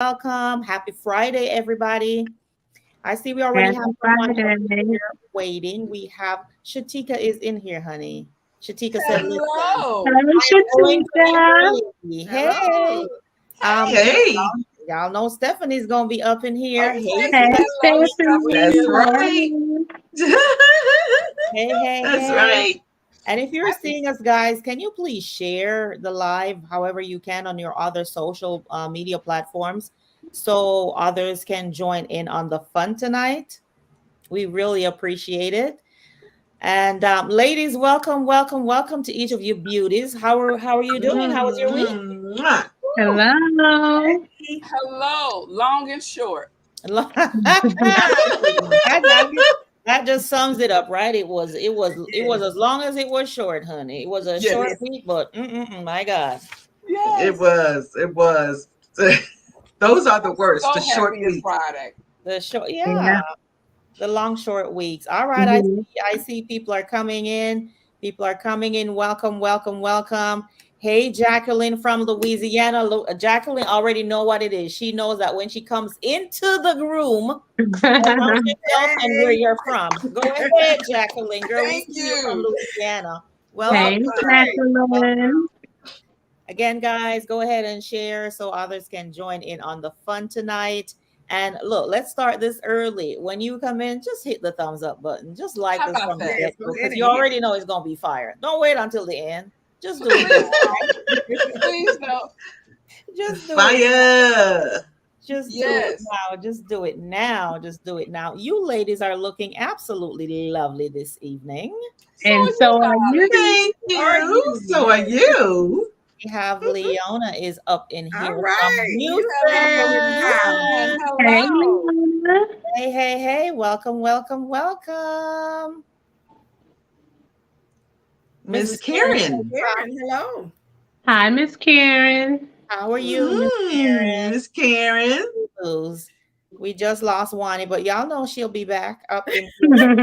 welcome. Happy Friday, everybody. I see we already have Happy someone Friday. here waiting. We have Shatika is in here, honey. Shatika said, listen, Hello. Hi, going to be Shatika. early. Hey. Hello. Hey, Y'all know Stephanie's gonna be up in here. Okay. Hey, Hey, Hello, Stephanie. that's Stephanie. right. Morning. hey, hey, That's hey. right. And if you're seeing us, guys, can you please share the live however you can on your other social media platforms so others can join in on the fun tonight? We really appreciate it. And ladies, welcome, welcome, welcome to each of you beauties. How are you doing? How was your week? Mwah. Woo. Hello. Hello. Long and short. that, that just sums it up, right? It was as long as it was short, honey. It was a short Yes. week, but my God. It Yes. was. It was. Those are the words. So The short happy it's week. Friday. The short, Yeah. yeah, the long short weeks. All right, Mhm. I see people are coming in. People are coming in. Welcome, welcome, welcome. Hey, Jacqueline from Louisiana. Jacqueline already know what it is. She knows that when she comes into the room, announce yourself and where Hey. you're from. Go ahead, Jacqueline. Girl, we Thank see you from you. Louisiana. Welcome, Hey, Welcome. welcome. Jacqueline. Again, guys, go ahead and share so others can join in on the fun tonight. And look, let's start this early. When you come in, just hit the thumbs up button. Just like How us about from the that? get go Go ahead because and you hit. already know it's going to be fire. Don't wait until the end. Just do it Please now. don't. Please don't. Just do it. Fire. Just do it Yes. now. Just do it now. Just do it now. You ladies are looking absolutely lovely this evening. So are And you, so are darling. you. Thank Are you. So are you? you. We have Leona is up in All here from right. You have Leona in the house. Houston. Hey, Hello. Leona. Hey, hey, hey. Welcome, welcome, welcome. Miss Mrs. Karen in Karen. the house. Karen, hello. Hi, Miss Karen. How are you, Miss Karen? Miss Karen. Blues. We just lost Wani, but y'all know she'll be back up in here. Hi,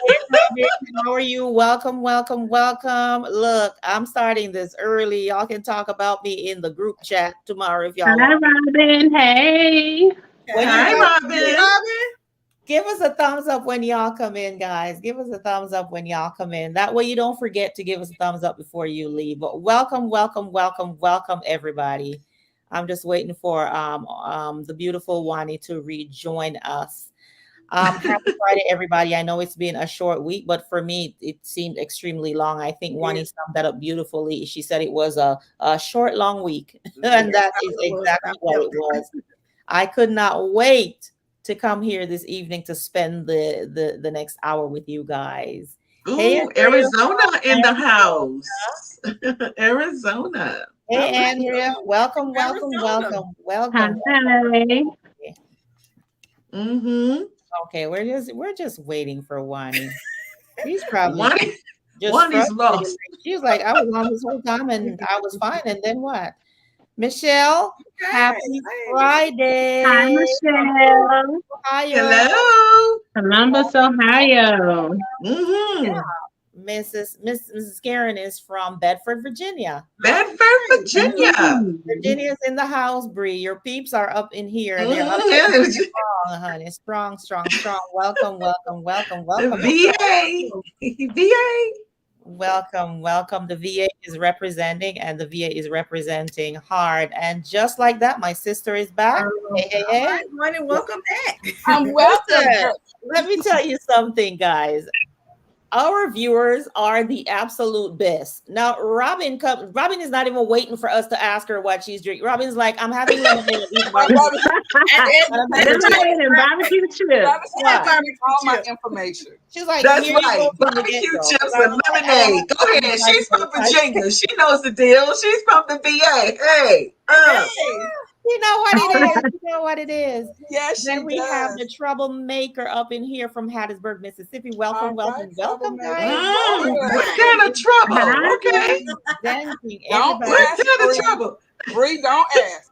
Hey, Robin, how are you? Welcome, welcome, welcome. Look, I'm starting this early. Y'all can talk about me in the group chat tomorrow if y'all want. Robin. Hey. When you Hi, Hey, guys Robin. Robin. give us a thumbs up when y'all come in, guys. Give us a thumbs up when y'all come in. That way you don't forget to give us a thumbs up before you leave. But welcome, welcome, welcome, welcome, everybody. I'm just waiting for the beautiful Wani to rejoin us. Happy Friday, everybody. I know it's been a short week, but for me, it seemed extremely long. I think Wani Yes. summed that up beautifully. She said it was a short, long week, Yes, and that I is was. I exactly what felt it was. I could not wait to come here this evening to spend the next hour with you guys. Hey, Ooh, Andrea Arizona in from the Arizona. house. Arizona. Hey, all right. Andrea. Welcome, welcome, Arizona. welcome, welcome, welcome. Hi. Mm-hmm. Okay, we're just waiting for Wani. She's probably One, just one is frustrated. lost. She was like, I was on this whole time and I was fine. And then what? Michelle, Okay. happy Hey, Michelle. Hi, Friday from Michelle. Ohio. Hello. Columbus, Ohio. Mm-hmm. Mrs. Karen is from Bedford, Virginia. All Bedford, right. Virginia. Ooh. Virginia's in the house, Bree. Your peeps are up in here. They're up in Mm-hmm. here strong, honey. Strong, strong, strong. Welcome, welcome, welcome, The welcome. VA. VA. Welcome, welcome. The VA is representing, and the VA is representing hard. And just like that, my sister is back. Hey, hey, All hey. right, Money. Welcome back. Listen, I'm welcome, girl. let me tell you something, guys. Our viewers are the absolute best. Now, Robin is not even waiting for us to ask her what she's drinking. Robin's like, I'm having lemonade and eating barbecue. Robin, and And I'm let me having tell you, Lemonade and barbecue chips. Robin said I what? got all my information. She's like, That's here you go right. from the Barbecue get-go. chips Because with I don't lemonade. Go want ahead. anybody She's to from try to Virginia. She knows the deal. She's from the VA. Hey. Hey, you know what it is. You know what it is. yes, Then she we have does. the troublemaker up in here from Hattiesburg, Mississippi. Welcome, All right, welcome, welcome, troublemaker. guys. What Welcome. kind of trouble? Hi. Okay. Representing Don't everybody. What ask, kind of Bree. trouble? Bree, don't ask.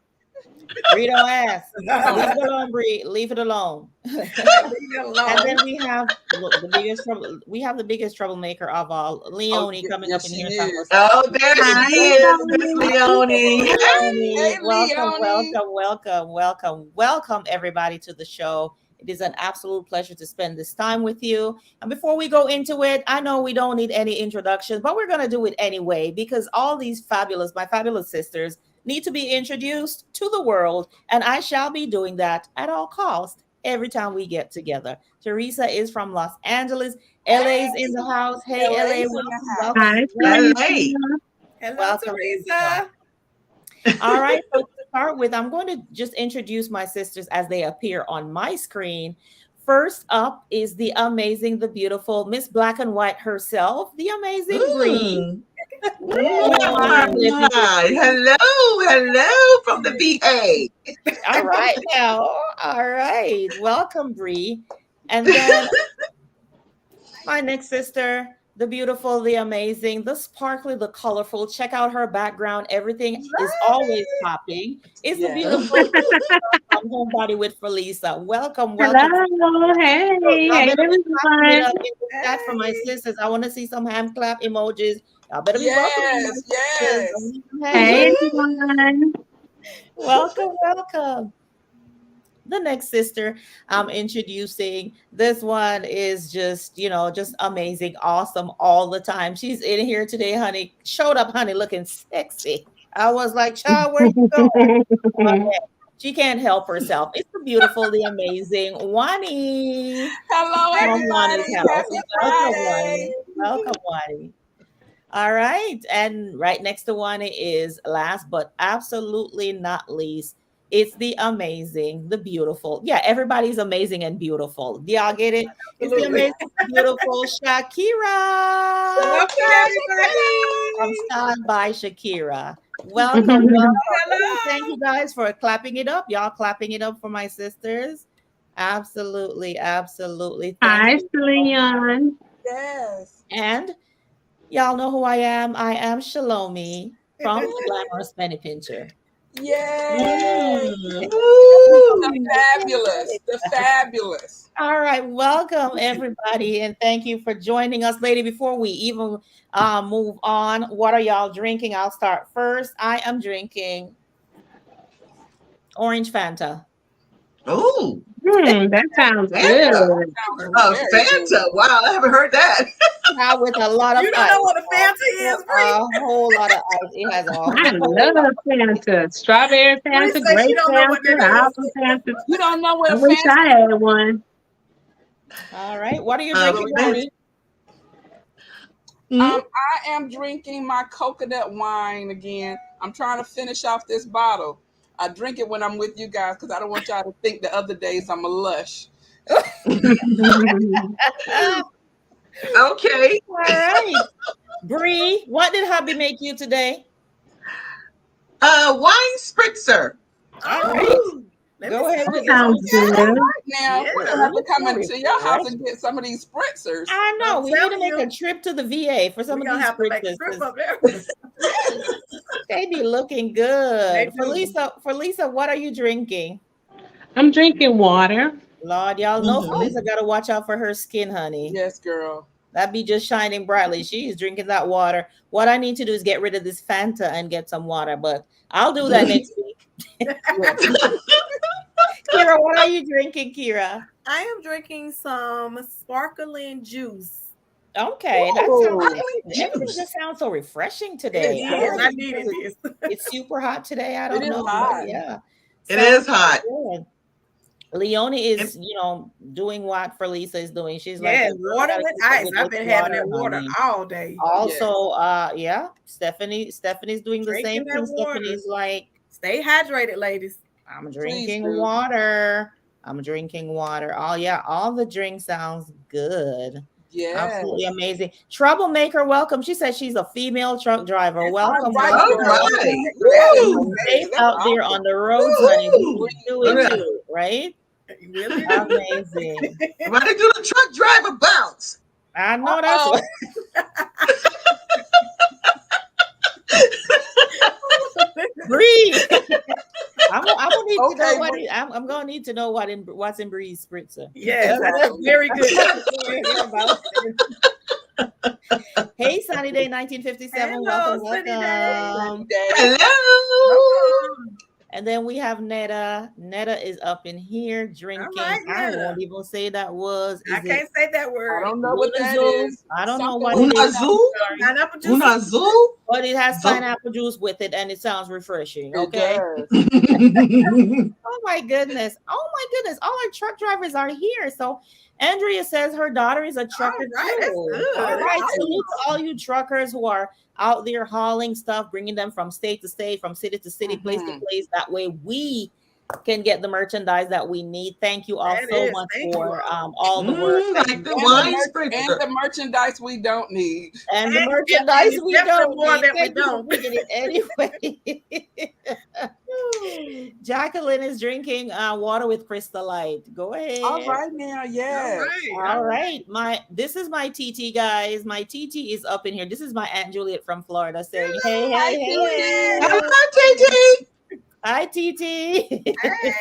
Bree don't ask. Leave it alone, Bree. Leave it alone. Leave it alone. And then we have the biggest trouble. We have the biggest troublemaker of all, Leonie, coming up yes, in she here. is. Oh, there Hi, she is, Miss Leonie. Leonie. Hey, Welcome, Leonie. welcome, everybody to the show. It is an absolute pleasure to spend this time with you. And before we go into it, I know we don't need any introduction, but we're going to do it anyway because all these my fabulous sisters, need to be introduced to the world. And I shall be doing that at all costs every time we get together. Teresa is from Los Angeles. LA's in the house. Hey, LA's LA, in the house. Hi, welcome. LA. Hello, Welcome. Teresa. All right. So to start with, I'm going to just introduce my sisters as they appear on my screen. First up is the amazing, the beautiful Miss Black and White herself, the amazing Bree. Hi. Hello from the VA. All right now. All right. Welcome, Bree. And then my next sister, the beautiful, the amazing, the sparkly, the colorful. Check out her background. Everything is always popping. It's the Yes. beautiful Homebody with Felisa. Welcome. Hello. Hey. Y'all Hey, better be clapping it everyone. up in the chat for my sisters. I want to see some hand clap emojis. Y'all better be welcoming my Yes, sisters. yes. Hey, everyone. Welcome. The next sister I'm introducing, this one is just, just amazing, awesome all the time. She's in here today, honey. Showed up, honey, looking sexy. I was like, child, where you going? Okay. She can't help herself. It's the beautiful, the amazing Wani Hello, from everybody. Wani's house. Happy Welcome, Friday. Wani. Welcome, Wani. All right. And right next to Wani is, last but absolutely not least, it's the amazing, the beautiful. Yeah, everybody's amazing and beautiful. Do y'all get it? It's the Absolutely. amazing, beautiful Shakira. Welcome, everybody. I'm stand by Shakira. Welcome. Hello. Thank you guys for clapping it up. Y'all clapping it up for my sisters. Absolutely. Thank Hi, you. Leon. Yes. And y'all know who I am. I am Shalomi from the Glamorous Penny Pincher. Yay. Ooh. The fabulous. The fabulous. All right, welcome everybody, and thank you for joining us, lady. Before we even move on, what are y'all drinking? I'll start first. I am drinking orange Fanta. Ooh. That sounds Fanta. good. Sounds Oh, very Fanta. good. Wow, I haven't heard that. Now with a lot of You don't ice. know what a Fanta is, Bree? A whole lot of ice. It has a I whole love Fanta. Strawberry Fanta, said she grape don't know what Fanta, that is. apple Fanta. You don't know what I a wish Fanta I had one. All right, what are you Uh, drinking, but- honey? I am drinking my coconut wine again. I'm trying to finish off this bottle. I drink it when I'm with you guys because I don't want y'all to think the other days I'm a lush. Okay. All right, Bree, what did hubby make you today? Wine spritzer. All right, go ahead with Sounds it. good. Now Yeah. we're gonna have to come Sorry, into your house right? and get some of these spritzers. I know. I'm We need to telling make you. a trip to the VA for some We're of gonna these have to make a trip princesses. up there. They be looking good. They do. For Lisa, what are you drinking? I'm drinking water. Lord, y'all know Mhm. Felisa got to watch out for her skin, honey. Yes, girl. That be just shining brightly. She's drinking that water. What I need to do is get rid of this Fanta and get some water, but I'll do that next week. Kira, what are you drinking, Kira? I am drinking some sparkling juice. Okay, that Ooh. sounds Juice. everything just sounds so refreshing It today. is. I don't know I if needed because this. it's super hot today. I It don't is know. But hot. yeah. It Sounds is hot. good. Leonie is, doing what for Lisa is doing. She's Yeah, like, water with ice. I've been having that water honey. all day. Also, yeah, Stephanie's doing the same Drinking that thing. water. Stephanie's like, Stay hydrated, ladies. I'm Please drinking do. water. I'm drinking water. Oh yeah, all the drink sounds good. Yes. Absolutely amazing. Troublemaker, welcome. She said she's a female truck driver. That's Welcome, right, welcome. All girl. right. That is Woo. amazing. Safe That's out there awesome. on the roads, honey. Woo. Do it Yeah. too, right? You really do. Amazing. Why they do the truck driver bounce? I know that's Uh-oh. what. Breathe. I'm gonna need to know Okay, what well, I'm gonna need to know what's in Breeze Spritzer. Yes, that's exactly. very good. Hey, Sunny Day 1957. Hello, Welcome, Sunny Day. Sunny welcome. day. Hello. Welcome. And then we have Netta. Netta is up in here All drinking. right, I Netta. won't even say that was. I Is it can't say that I word. don't know what that Lunazul? is. I don't know Something what with it Una is. pineapple. azul. Sorry. Pineapple juice. Una azul. But it has Zo- pineapple juice with it and it sounds refreshing. It Okay. does. Oh my goodness. Oh my goodness. All our truck drivers are here. So Andrea says her daughter is a trucker All right, that's too. good. All All right. right. Salute to all you truckers who are out there hauling stuff, bringing them from state to state, from city to city, place to Mhm. place. That way we can get the merchandise that we need. Thank you all That so is. much Thank you for all. all the work that Like you the And do. the wine and spritzer. the merchandise we don't need. And the And merchandise it's we definitely don't more need. that we Thank you for don't. bringing it anyway. Jacqueline is drinking water with Crystal Light. Go All ahead. right now, All yes. right. All right. This is my TT, guys. My TT is up in here. This is my Aunt Juliet from Florida saying, hey, Hi, hey, TT. hey. Hello, Titi. Hi, TT. Hey,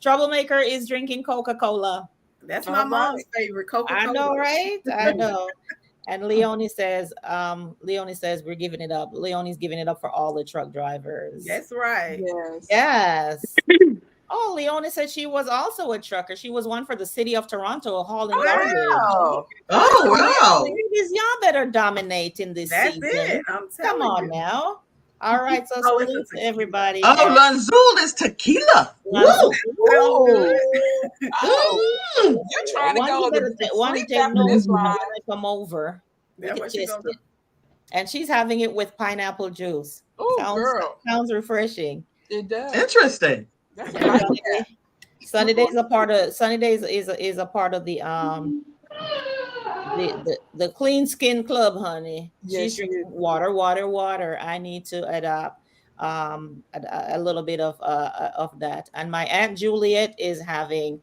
Troublemaker is drinking Coca-Cola. that's my All mom's right. favorite, I Coca-Cola. know, right? I know. And Leonie says we're giving it up. Leonie's giving it up for all the truck drivers. That's right. Yes. Yes. Oh, Leonie said she was also a trucker. She was one for the city of Toronto hauling garbage. Wow. Oh, wow. Ladies, y'all better dominate in this That's season. it. I'm Come telling on you. now. All right, so Oh, it's a salute to tequila. everybody. Oh, And Lanzul is tequila. Woo. Lanzul. Sounds good. Oh, Mm. you're trying to One go you better to one sleep take after notes this when line. I come over. We That's can what she taste gonna do. it. And she's having it with pineapple juice. Oh, girl. Sounds refreshing. It does. Interesting. That's a And nice Sunny cat. Day, Sunny Day is a part of Sunny Days is a part of the clean skin club, honey. She's Yes, she drinking is. water, water, water. I need to adopt a little bit of that. And my Aunt Juliet is having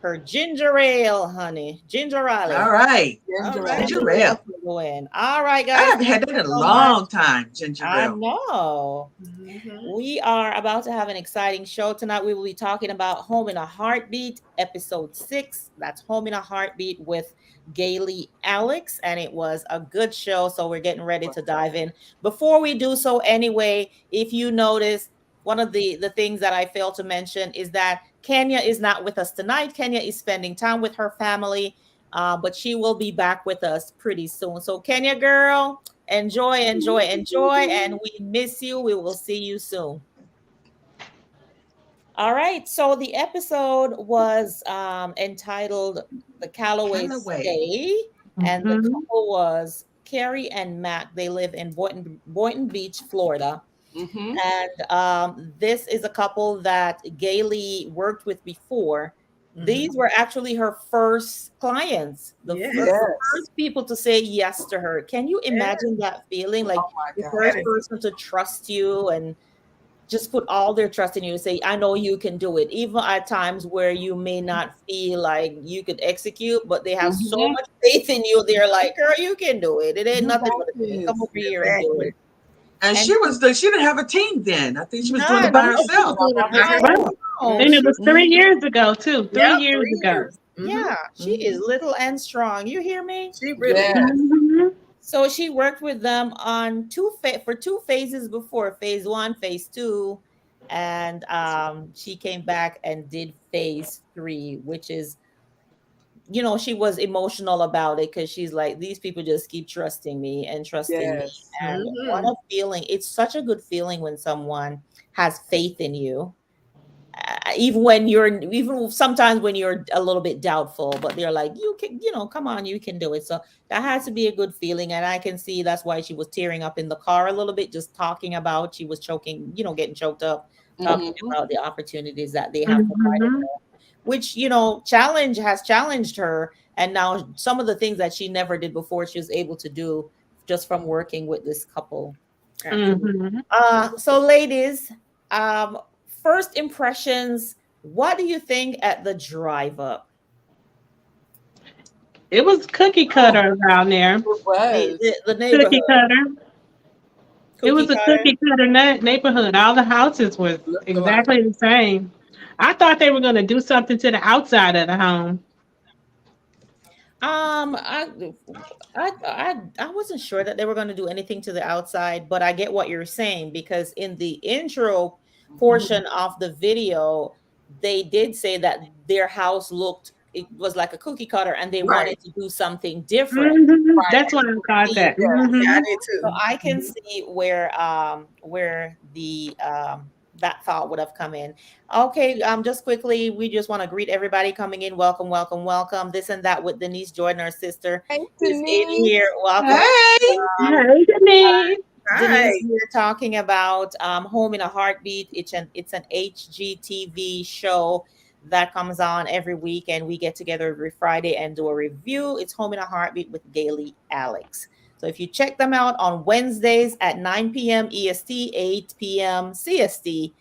her ginger ale, honey. Ginger ale. All right. All Ginger right. ale. Ginger Ginger ale ale. to go in. All right, I guys. haven't had Thank that you in a so much. long time, ginger I ale. know. Mhm. We are about to have an exciting show tonight. We will be talking about Home in a Heartbeat, episode 6. That's Home in a Heartbeat with Gailey Alex. And it was a good show. So we're getting ready to dive in. Before we do so, anyway, if you notice, one of the things that I failed to mention is that Kenya is not with us tonight. Kenya is spending time with her family, but she will be back with us pretty soon. So, Kenya girl, enjoy, enjoy, enjoy. And we miss you. We will see you soon. All right. So the episode was entitled The Callaway Callaway. Stay. And the Mhm. couple was Carrie and Mac. They live in Boynton Beach, Florida. Mm-hmm. And this is a couple that Gailey worked with before. These Mhm. were actually her first clients, the Yes. Yes. first people to say yes to her. Can you imagine that feeling? Like Oh my the God. first That is- person to trust you and just put all their trust in you and say, I know you can do it. Even at times where you may not feel like you could execute, but they have so Mm-hmm. much faith in you. They're like, girl, you can do it. It ain't You nothing got but a thing. this. Come over here and do Exactly. it. And And she didn't have a team then. I think she was doing it by none. No, she was herself. doing it by By Wow. herself. And it was 3 years Mhm. ago, too. 3 years 3 ago. years. Mhm. Yeah, she is little and strong. You hear me? She really Yes. is. Mhm. So she worked with them on for two phases before, phase 1, phase 2, and she came back and did phase 3, which is, she was emotional about it because she's like, these people just keep trusting me and trusting me. Yes. And what Mhm. a feeling. It's such a good feeling when someone has faith in you. Even sometimes when you're a little bit doubtful, but they're like, you can, come on, you can do it. So that has to be a good feeling. And I can see that's why she was tearing up in the car a little bit, just talking about, she was choking, getting choked up, talking Mm-hmm. about the opportunities that they have provided Mhm. her, which, challenge has challenged her. And now some of the things that she never did before, she was able to do just from working with this couple. Absolutely. Mhm. So ladies, um, first impressions, what do you think at the drive up? It was cookie cutter around there. It The, was. the, the Cookie neighborhood. cutter. It Cookie was a cutter. cookie cutter neighborhood. All the houses was Look alike. exactly the same. I thought they were going to do something to the outside of the home. Um, I, I wasn't sure that they were going to do anything to the outside, but I get what you're saying because in the intro portion of the video, they did say that their house looked it was like a cookie cutter, and they Right. wanted to do something different. Right. That's what I thought See, that. Yeah, I Hmm. did so too. I can see where the that thought would have come in. Okay, just quickly, we just want to greet everybody coming in. Welcome, welcome, welcome. This and that with Denise Jordan, our sister, Hey, is in Denise. here. Welcome. Hey. Hey, Denise. Denise, Hi. we're talking about Home in a Heartbeat. It's an HGTV show that comes on every week, and we get together every Friday and do a review. It's Home in a Heartbeat with Gailey Alex. So if you check them out on Wednesdays at 9 p.m. EST, 8 p.m. CST,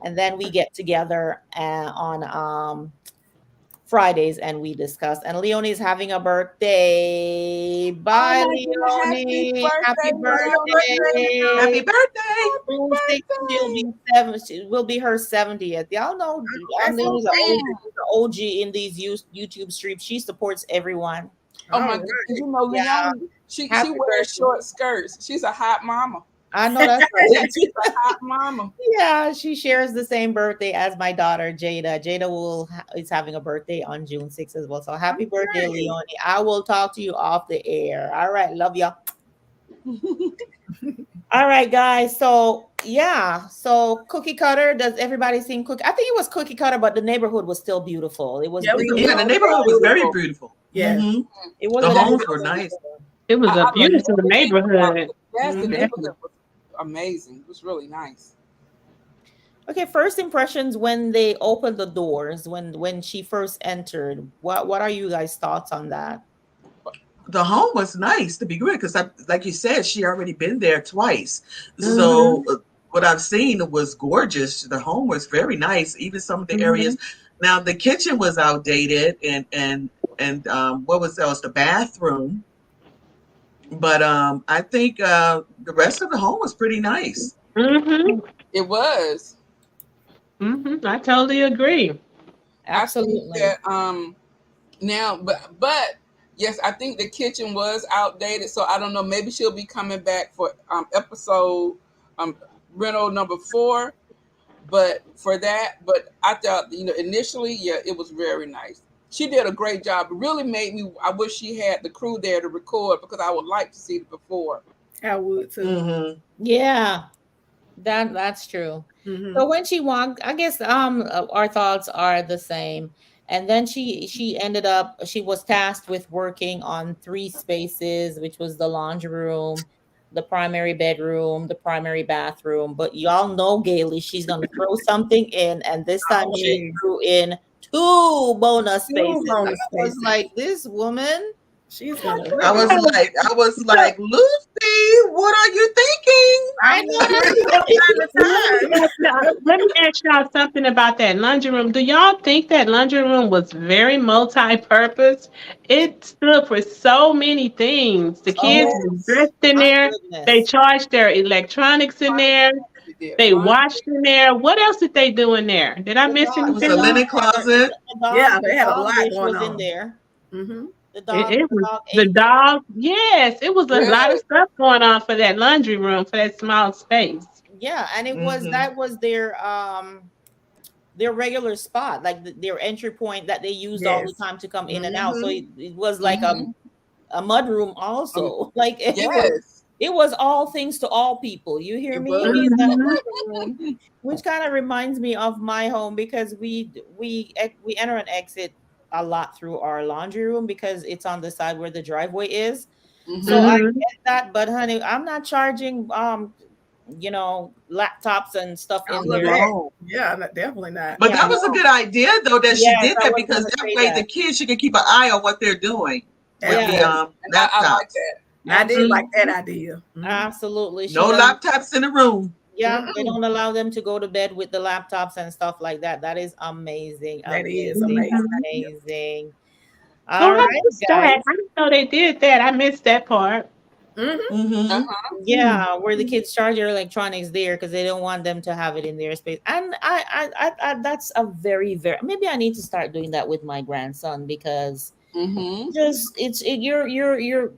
and then we get together on Fridays and we discuss. And Leonie's having a birthday. Oh Bye, my God. Happy Leonie. Happy birthday, Leonie. birthday. Happy birthday. Happy June 6th, she'll birthday. be seven. She will be her 70th. Y'all know That's Leonie's insane. the OG in these YouTube streams. She supports everyone. Oh All my right. God. You know, Yeah. Leonie, she Happy wears birthday. short skirts. She's a hot mama. I know that's right. She's a hot mama. Yeah, she shares the same birthday as my daughter Jada. Jada is having a birthday on June 6th as well. So happy birthday, Okay. Leonie. I will talk to you off the air. All right, love y'all. All right, guys. So yeah, so cookie cutter. Does everybody seen cookie? I think it was cookie cutter, but the neighborhood was still beautiful. It was Yeah, it was green. Yeah, the beautiful. neighborhood was very beautiful. Yeah. Hmm. It was The a homes were beautiful nice. neighborhood. It was a I love beautiful everything about neighborhood. it. Yes, the Definitely. neighborhood was amazing. It was really nice. Okay, first impressions when they opened the doors, when she first entered. What are you guys' thoughts on that? The home was nice to be good because, like you said, she already been there twice. Hmm. So what I've seen was gorgeous. The home was very nice. Even some of the Hmm. areas. Now the kitchen was outdated, and what was else? The bathroom. But I think the rest of the home was pretty nice. Hmm. It was. I totally agree. I think Absolutely. that now, but yes, I think the kitchen was outdated. So I don't know. Maybe she'll be coming back for episode um rental number 4. But for that, but I thought initially, yeah, it was very nice. She did a great job. It really made me. I wish she had the crew there to record because I would like to see it before. I would too. Hmm. Yeah, that's true. Hmm. So when she walked, I guess our thoughts are the same. And then she ended up she was tasked with working on 3 spaces, which was the laundry room, the primary bedroom, the primary bathroom. But y'all know Gailey, she's gonna throw something in, and this time she Always. threw in 2 bonus Two spaces. I bonus was spaces. like, this woman. She's gonna I really. was like, Lucy, what are you thinking? I I'm know that's learning from right. time to time. Let me ask y'all something about that laundry room. Do y'all think that laundry room was very multi-purpose? It stood for so many things. The kids Oh were Yes, dressed in my there. They goodness. charged their electronics in there. she did. They Laundry. washed in there. What else did they do in there? Did I The miss dog, It was the a anything? dog linen had closet. Yeah, the they had a dog lot dish going was in on. there. Hmm. It The was dog the ate. dog. Yes, it was a lot of Yes, stuff going on for that laundry room, for that small space. Yeah, and it was Hmm. that was their regular spot, like their entry point that they used all the Yes. time to come in and out. So Hmm. it was like hmm a mud room also. Like yes, it was all things to all people. You hear it me? was. In that Hmm. living room, which kind of reminds me of my home because we enter and exit a lot through our laundry room because it's on the side where the driveway is. So hmm I Hmm. get that, but honey, I'm not charging laptops and stuff in All of there. that. No. Yeah, definitely not. But Yeah. that was a good idea though that she Yes, did I that was because gonna that say way the that. kids she can keep an eye on what they're doing with Yeah, the Yes, and I like laptops. that. I did like absolutely. that idea. Absolutely. She No doesn't. laptops in the room. Yeah, they Mm-mm. don't allow them to go to bed with the laptops and stuff like that. That is amazing. That is Amazing. amazing Hmm. idea. Amazing. Oh, All I right, missed that. guys. I didn't know they did that. I missed that part. Mm-hmm. Mm-hmm. Yeah, where the kids charge their electronics there because they don't want them to have it in their space. And that's a very maybe I need to start doing that with my grandson because Mm-hmm. just you're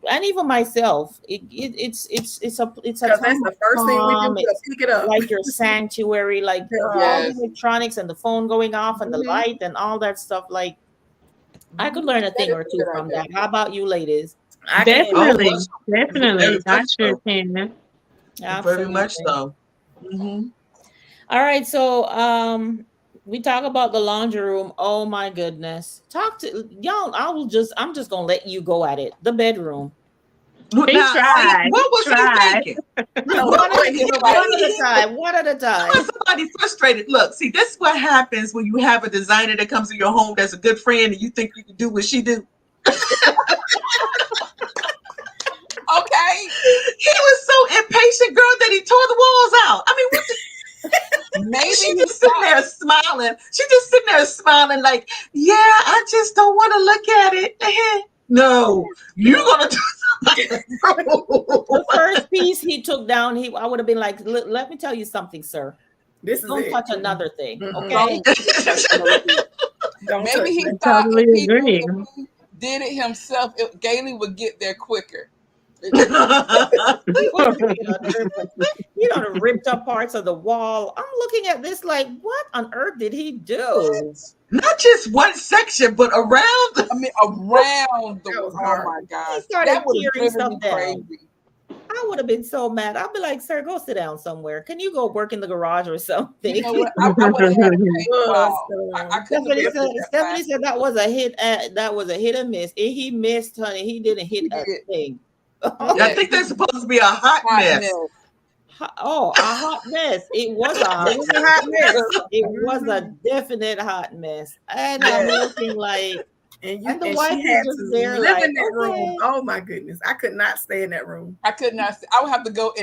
and even myself it's a Because that's time of the first thing we do. calm. We'll It's pick it up. like your sanctuary, like all the Yes. electronics and the phone going off and the Mhm. light and all that stuff. Like I could learn a That thing is or a two good from idea. that. How about you ladies? I can. Oh, Definitely, most, very definitely. I much sure so. can. Very much Absolutely. so. Mm-hmm. All right, so we talk about the laundry room. Oh my goodness. Talk to y'all. I'm just gonna let you go at it. The bedroom. He Now, see, tried. He what was he tried. thinking? No, What was he one at a thinking? time. One at a How is time. somebody frustrated? Look, see, this is what happens when you have a designer that comes to your home that's a good friend and you think you can do what she do. Okay. He was so impatient, girl, that he tore the walls out. I mean, what the, Maybe she he just sitting thought, there smiling. She just sitting there smiling like, yeah, I just don't want to look at it. No, you're no. gonna do something. The first piece he took down, I would have been like, let me tell you something, sir. This is Don't it. touch another thing. Mm-mm. Okay. Don't touch another thing. Don't Maybe touch he that. I thought totally agree. if he did it himself, Gailey would get there quicker. He would get unearthed, but he done ripped up parts of the wall. I'm looking at this like, what on earth did he do? Not just one section, but around. I mean, around the. That was Oh my hard. He gosh, started that would have tearing driven stuff me down. crazy. I would have been so mad. I'd be like, sir, go sit down somewhere. Can you go work in the garage or You something? know what? I would have had a It paint was. ball. I couldn't have Stephanie been said, that Stephanie fast. said that was a hit. That was a hit and miss. He missed, honey. He didn't hit He a did. thing. I Yes, think they're supposed to be a hot hot mess. mess. Oh, a hot mess. It was a hot It was a mess. hot mess. It was a Mhm. definite hot mess. And I'm Yes. looking like, and the And wife she is had just to there live like, in that room. okay. Oh my goodness. I could not stay in that room. I could not. I would have to go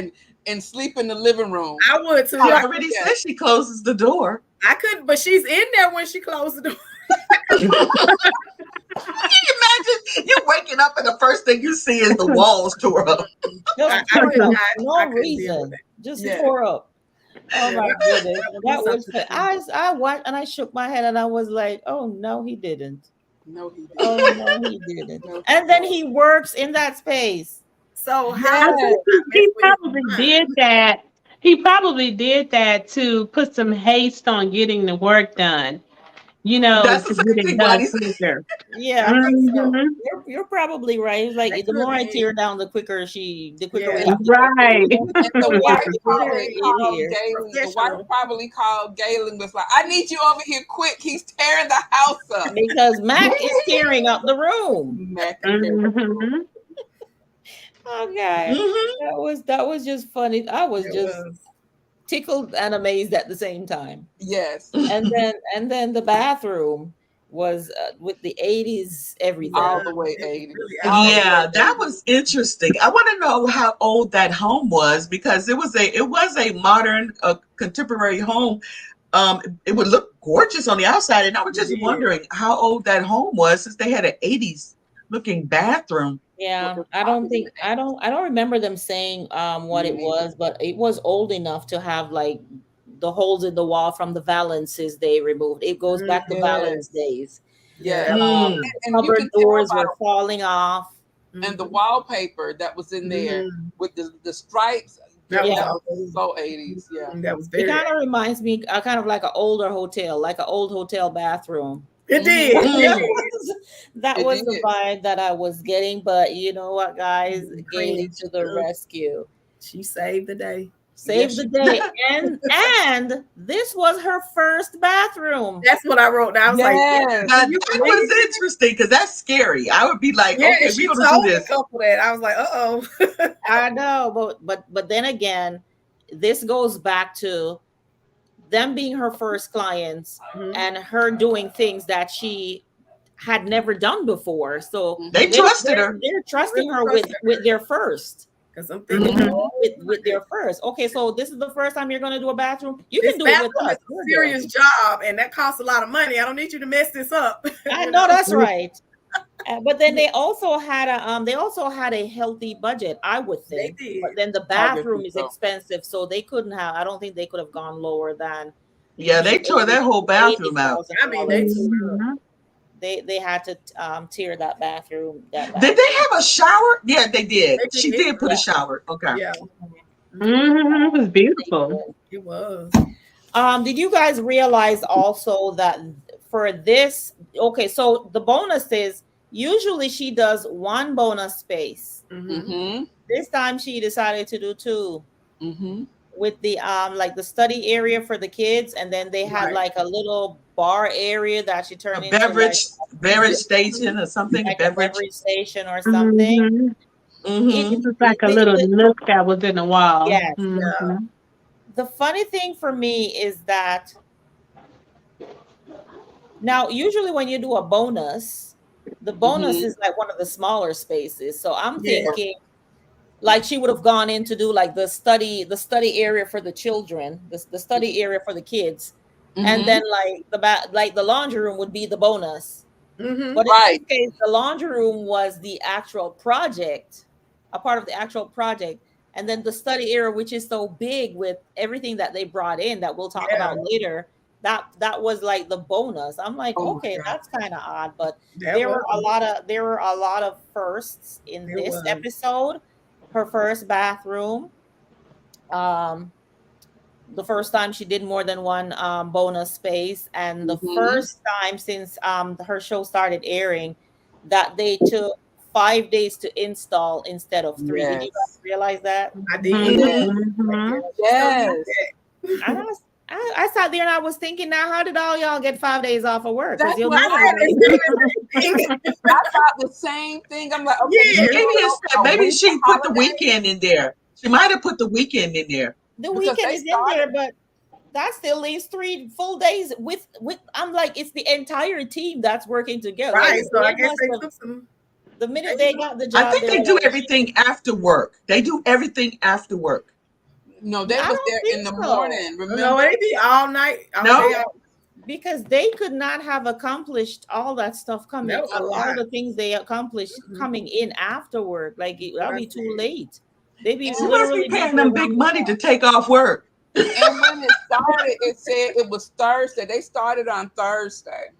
and sleep in the living room. I would too. She I, already Yes. said she closes the door. I couldn't, but she's in there when she closed the door. Can you imagine you waking up and the first thing you see is the walls tore up? Just I tore could up. not. No I couldn't deal with reason. it. Just Yeah. tore up. Oh Yeah, my goodness. would be That was something. I watched and I shook my head and I was like, oh no, he didn't. No, he didn't. Oh no, he didn't. No, And then he works in that space. So Yes. how I did think I mess he with his probably mind? did that. He probably did that to put some haste on getting the work done, That's to the get same it thing done Bonnie said. quicker. Yeah, I think so. Hmm. you're probably right. It's like That the could more I be. tear down, the quicker we Yeah. have to go. Right. And the We have wife to put her probably in called here. Galen. The wife Professional. probably called Galen was like, I need you over here quick. He's tearing the house up. Because Mac is tearing up the room. Mac and Galen. Hmm. Okay. Mm-hmm. That was just funny. I was It just was. tickled and amazed at the same time. Yes. And then the bathroom was with the 80s everything. All Yeah, the way it was 80. really All the Yeah, way that 80. was interesting. I want to know how old that home was because it was a modern, contemporary home. It would look gorgeous on the outside, and I was just did. wondering how old that home was since they had an '80s looking bathroom. Yeah, Was I don't think I don't remember them saying what Me it neither. was, but it was old enough to have like the holes in the wall from the Valances they removed. It goes back to Valance Yes. days. Yes. Yeah. Mm. And you Cupboard can tell doors by were falling off. and the wallpaper that was in there Mhm. with the stripes. That Yeah. was That all. was so 80s. Yeah. That was It very. kind of reminds me kind of like an older hotel, like an old hotel bathroom. It did. That Mm. was, that It was the did. vibe that I was getting. But you know what, guys? Gailey Cringe. to the rescue. She saved the day. Saved Yes, the she day. And this was her first bathroom. That's what I wrote down. I was like, Yes. Now can you that believe was interesting because that's scary. I would be like, Yeah, okay, and she we're gonna do told the this. couple that. I was like, uh-oh. I know, but then again, this goes back to them being her first clients Mhm. and her doing things that she had never done before. So They Mhm. trusted her. they're trusting Really her trusted with their first. Because I'm You thinking, Mhm. know, with their first. Okay, so this is the first time you're gonna do a bathroom. You this can do it with bathroom us. is We're a good. serious job, and that costs a lot of money. I don't need you to mess this up. I know that's right. But then they also had a healthy budget, I would They think. But did. then the I did bathroom think is so. expensive, so they couldn't have. I don't think they could have gone lower than Yeah, the they tore that whole eighty bathroom out. thousand I mean, they dollars. tore it up. Mhm. They had to tear that bathroom. That Did they bathroom. have a shower? Yeah, they did. They She did. did put a shower. Okay. Yeah. Mhm. Mhm. It was They beautiful. did. It was. Did you guys realize also that for this? Okay, so the bonus is usually she does one bonus space. Mm-hmm. Mm-hmm. This time she decided to do two Mm-hmm. with the like the study area for the kids, and then they had Right. like a little bar area that she A turned into beverage station or something. A like a beverage. beverage station or something. Mhm. It, It Mm-hmm. was like a little nook that was in the wall. yes. Yeah. Mhm. The funny thing for me is that now usually when you do a bonus, the bonus Mm-hmm. is like one of the smaller spaces. So I'm Yeah. thinking like she would have gone in to do like the study area for the children, the study area for the kids, and Mm-hmm. then like like the laundry room would be the bonus. Mm-hmm. But in this Right. case, the laundry room was the actual project, a part of the actual project. And then the study area, which is so big with everything that they brought in that we'll talk Yeah. about later, that was like the bonus. I'm like, Oh my okay, God. that's kind of odd. But That was. there were a lot of firsts in It this was. episode. Her first bathroom. Um, the first time she did more than one bonus space, and the Mm-hmm. first time since her show started airing that they took 5 days to install instead of three. Did you guys Yes. realize that? I did. Mhm. Mm-hmm. Yeah. Mhm. She told me Yes. I, that. was, I sat there and I was thinking, now how did all y'all get 5 days off of work? Because That's you'll what I normally said wait. the same thing. I thought the same thing. I'm like, okay, Yeah. so they Maybe were it's on a maybe winter she put the holiday weekend in there. She might have put the weekend in there. The because weekend they is in there, started. but that still leaves 3 full days with I'm like, it's the entire team that's working together. Like Right. So I they guess must they have took some. the minute they got the I job, think they they were do like, everything after work. They do everything after work. No, they I was don't there in think the so. morning. No, Remember? they be all night, all day. No? Yeah. Because they could not have accomplished all that stuff That coming was a all lot. the things they accomplished Mhm. coming in after work. Like What that'll I be too said. late. They be She must be literally be paying here them around big the money to clock. take off work. And when it started, it said it was Thursday. They started on Thursday.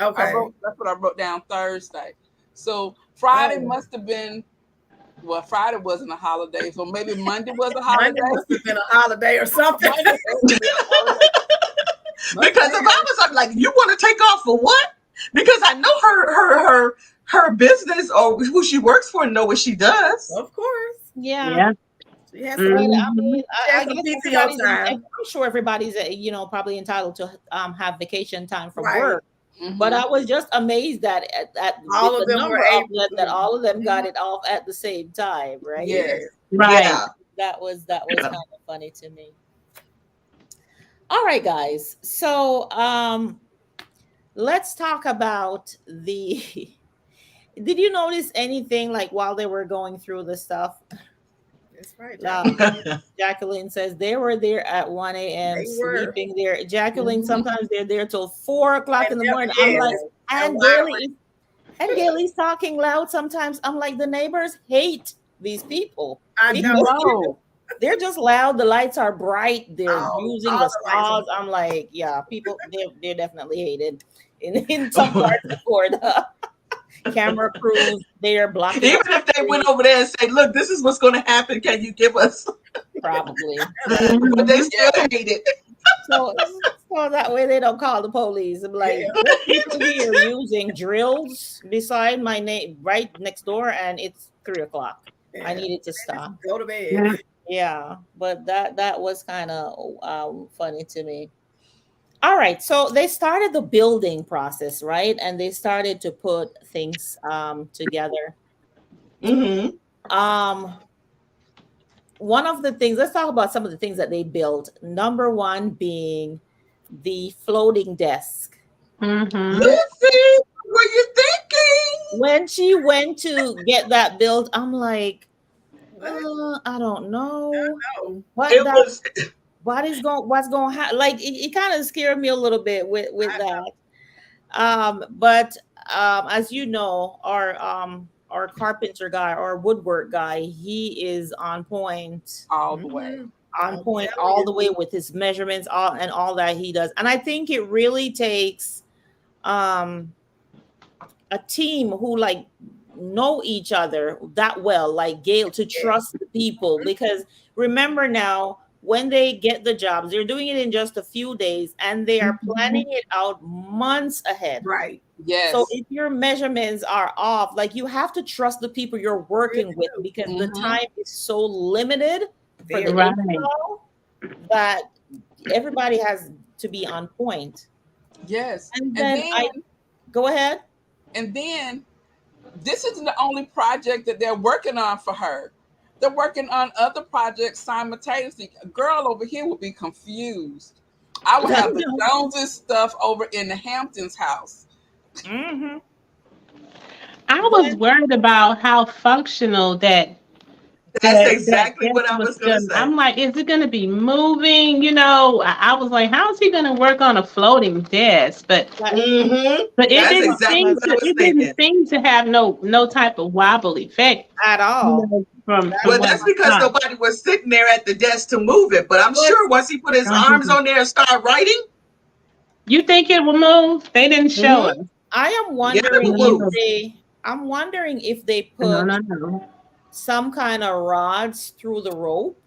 Okay. That's what I wrote down, Thursday. So Friday Oh, must have been, well, Friday wasn't a holiday, so maybe Monday was a Monday holiday. must have been a holiday or something. Monday must have been a holiday. Must Because have if been. I was, I'm like, you want to take off for what? Because I know her business or who she works for, know what she does. Of course. Yeah. Yeah. She has But some. I Mhm. mean, She I has some guess PTO time. I'm sure everybody's probably entitled to have vacation time from Right. work. But Hmm. I was just amazed that at with All the of them were number of able them that to. all of them got Mhm. it off at the same time, right? Yeah. Yes. Right. Yeah. That was Yeah. kind of funny to me. All right, guys. So let's talk about the did you notice anything like while they were going through the stuff? That's right, Uh, Jackie. Jacqueline says they were there at 1 a.m. They were. sleeping there. Jacqueline, Hmm. sometimes they're there till 4 o'clock in And the yep, morning. I'm yes. like, And and why? Gailey's talking loud sometimes. I'm like, the neighbors hate these people I You because know. know. they're just loud. The lights are bright. They're Oh, using all the the lights. stars. I'm like, yeah, people, they're definitely hated in some parts of Florida. Camera crews, they're blocking Even up the if they went street, over there and say, look, this is what's going to happen. Can you give us? probably. But they Mhm. still Yeah. hate it. So, so that way they don't call the police. I'm like, Yeah. there's people here using drills beside my name right next door, and it's 3 o'clock. I Yeah. needed to stop. Go to bed. Yeah. Yeah, but that was kind of funny to me. All right, so they started the building process, right? And they started to put things together. Mm-hmm. Um, one of the things, let's talk about some of the things that they built. Number one being the floating desk. Mhm. Listen, what were you thinking? When she went to get that built, I'm like, What? I don't know No. what It that was, what's going to happen. Like it kind of scared me a little bit with I that. But as you know, our carpenter guy, our woodwork guy, he is all the way. Mhm. on I'm point telling all you. the way with his measurements, all that he does. And I think it really takes um a team who like know each other that well, like Gail, to Yes. trust the people. Because remember now, when they get the jobs, they're doing it in just a few days and they are Mhm. planning it out months ahead. Right. So Yes. if your measurements are off, like you have to trust the people you're Really working with, do. because the Mm-hmm. time is so limited for the Very. Right. install that everybody has to be on point. Yes. And And then then I go ahead. and then this isn't the only project that they're working on for her. They're working on other projects simultaneously. A girl over here will be confused. I will have the Joneses stuff over in the Hamptons house. Hmm. I was Then worried about how functional That's that exactly desk what I was was gonna gonna. say. I'm like, is it gonna be moving? I was like, how is he gonna work on a floating desk? like But it That's didn't exactly seem what I to was it didn't thinking. seem to have no type of wobble effect, at all. from Well, what that's I because saw. nobody was sitting there at the desk to move it. But I'm But sure once he put his arms Mhm. on there and start writing, You think it will move? They didn't show hmm us. I am yeah, it wondering will if move. No, they I'm wondering if they no, put no, no. some kind of rods through the rope,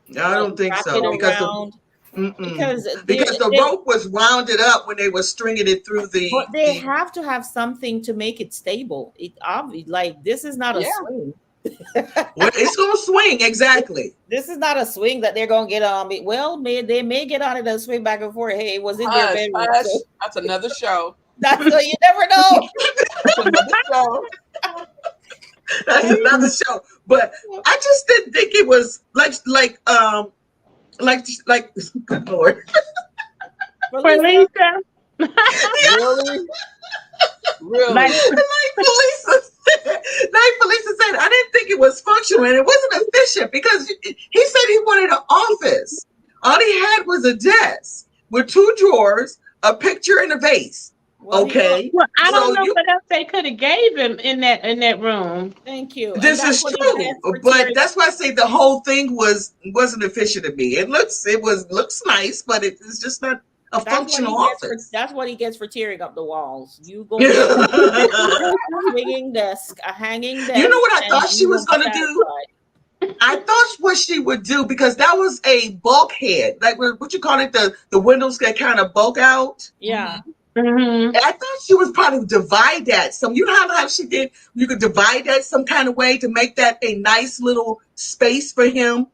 No, I like don't think wrap it so around, mm-mm. because Because the they rope was rounded up when they were stringing it through but the they the. have to have something to make it stable. It obvious, like this is not a Yeah. swing. Well, it's gonna swing exactly. This is not a swing that they're gonna get on. Well, they may get on it and swing back and forth. Hey, it was in their Hush, bedroom, so hush. That's another show. that's so you never know. That's another show. That's another show. But I just didn't think it was like good lord. Melissa, Felicia, Really? like Really? Like Felicia said, I didn't think it was functional and it wasn't efficient because he said he wanted an office. All he had was a desk with two drawers, a picture, and a vase. well, he go. Okay, well, I Well, don't so know you what else they could have gave him in that room. thank you, and this that's is what he true, gets for but tearing. that's why I say the whole thing wasn't efficient to me. Looks nice, but it's just not a That's what functional he gets for. office. That's what he gets for tearing up the walls. You go get a swinging desk, a hanging You know desk, what I and thought she you was will be gonna do? satisfied. I thought what she would do, because that was a bulkhead, like what you call it, the windows that kind of bulk out. Yeah, Hmm. I thought she was probably divide that. Some, you know how she did. You could divide that some kind of way to make that a nice little space for him.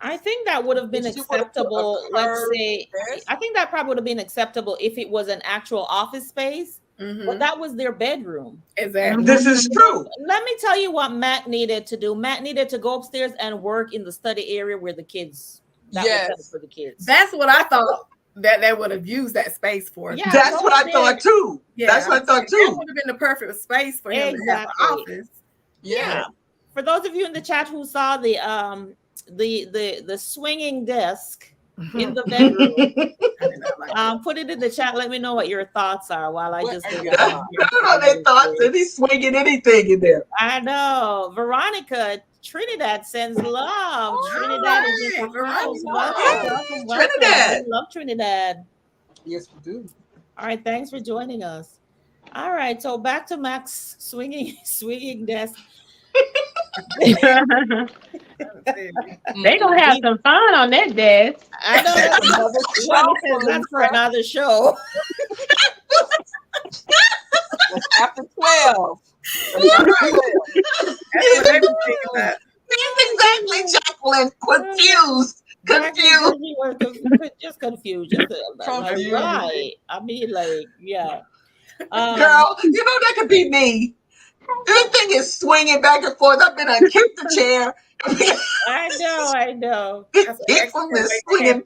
I think that would have been She would have put a acceptable. Let's curved say, desk. I think that probably would have been acceptable if it was an actual office space, but Mhm. that was their bedroom. Exactly. This is Hmm. true. Let me tell you what Matt needed to do. Matt needed to go upstairs and work in the study area where the kids, that was set up Yes. for the kids. That's what I thought that they would have used that space for. Yeah, That's go what up I there. thought too. Yeah, That's what I thought that too. would have been the perfect space for him to have an Exactly. office. Yeah. Yeah. For those of you in the chat who saw the swinging desk in the bedroom, I did not like that. put it in the chat. Let me know what your thoughts are while I just go Whatever. down I here don't to know the their thoughts, ministry. and he's swinging anything in there. I know. Veronica Trinidad sends love. All Trinidad is in right, the house. Veronica. Welcome, Hey, welcome, welcome. We Trinidad. love Trinidad. Yes, we do. All right, thanks for joining us. All right, so back to Max swinging swinging desk. They gonna have some fun on that desk. I know That's that another Ronnie show, says that's for Felicia. another show. That's after 12. That's after 12. That's what they were thinking about. He's exactly Jacqueline. Confused. Jackie Confused. says you were just confused. Just like Confused. right. I mean, like, yeah. Girl, you know that could be me. This thing is swinging back and forth. I've been kicked the chair. I know. That's an Hit from excellent the way to swinging.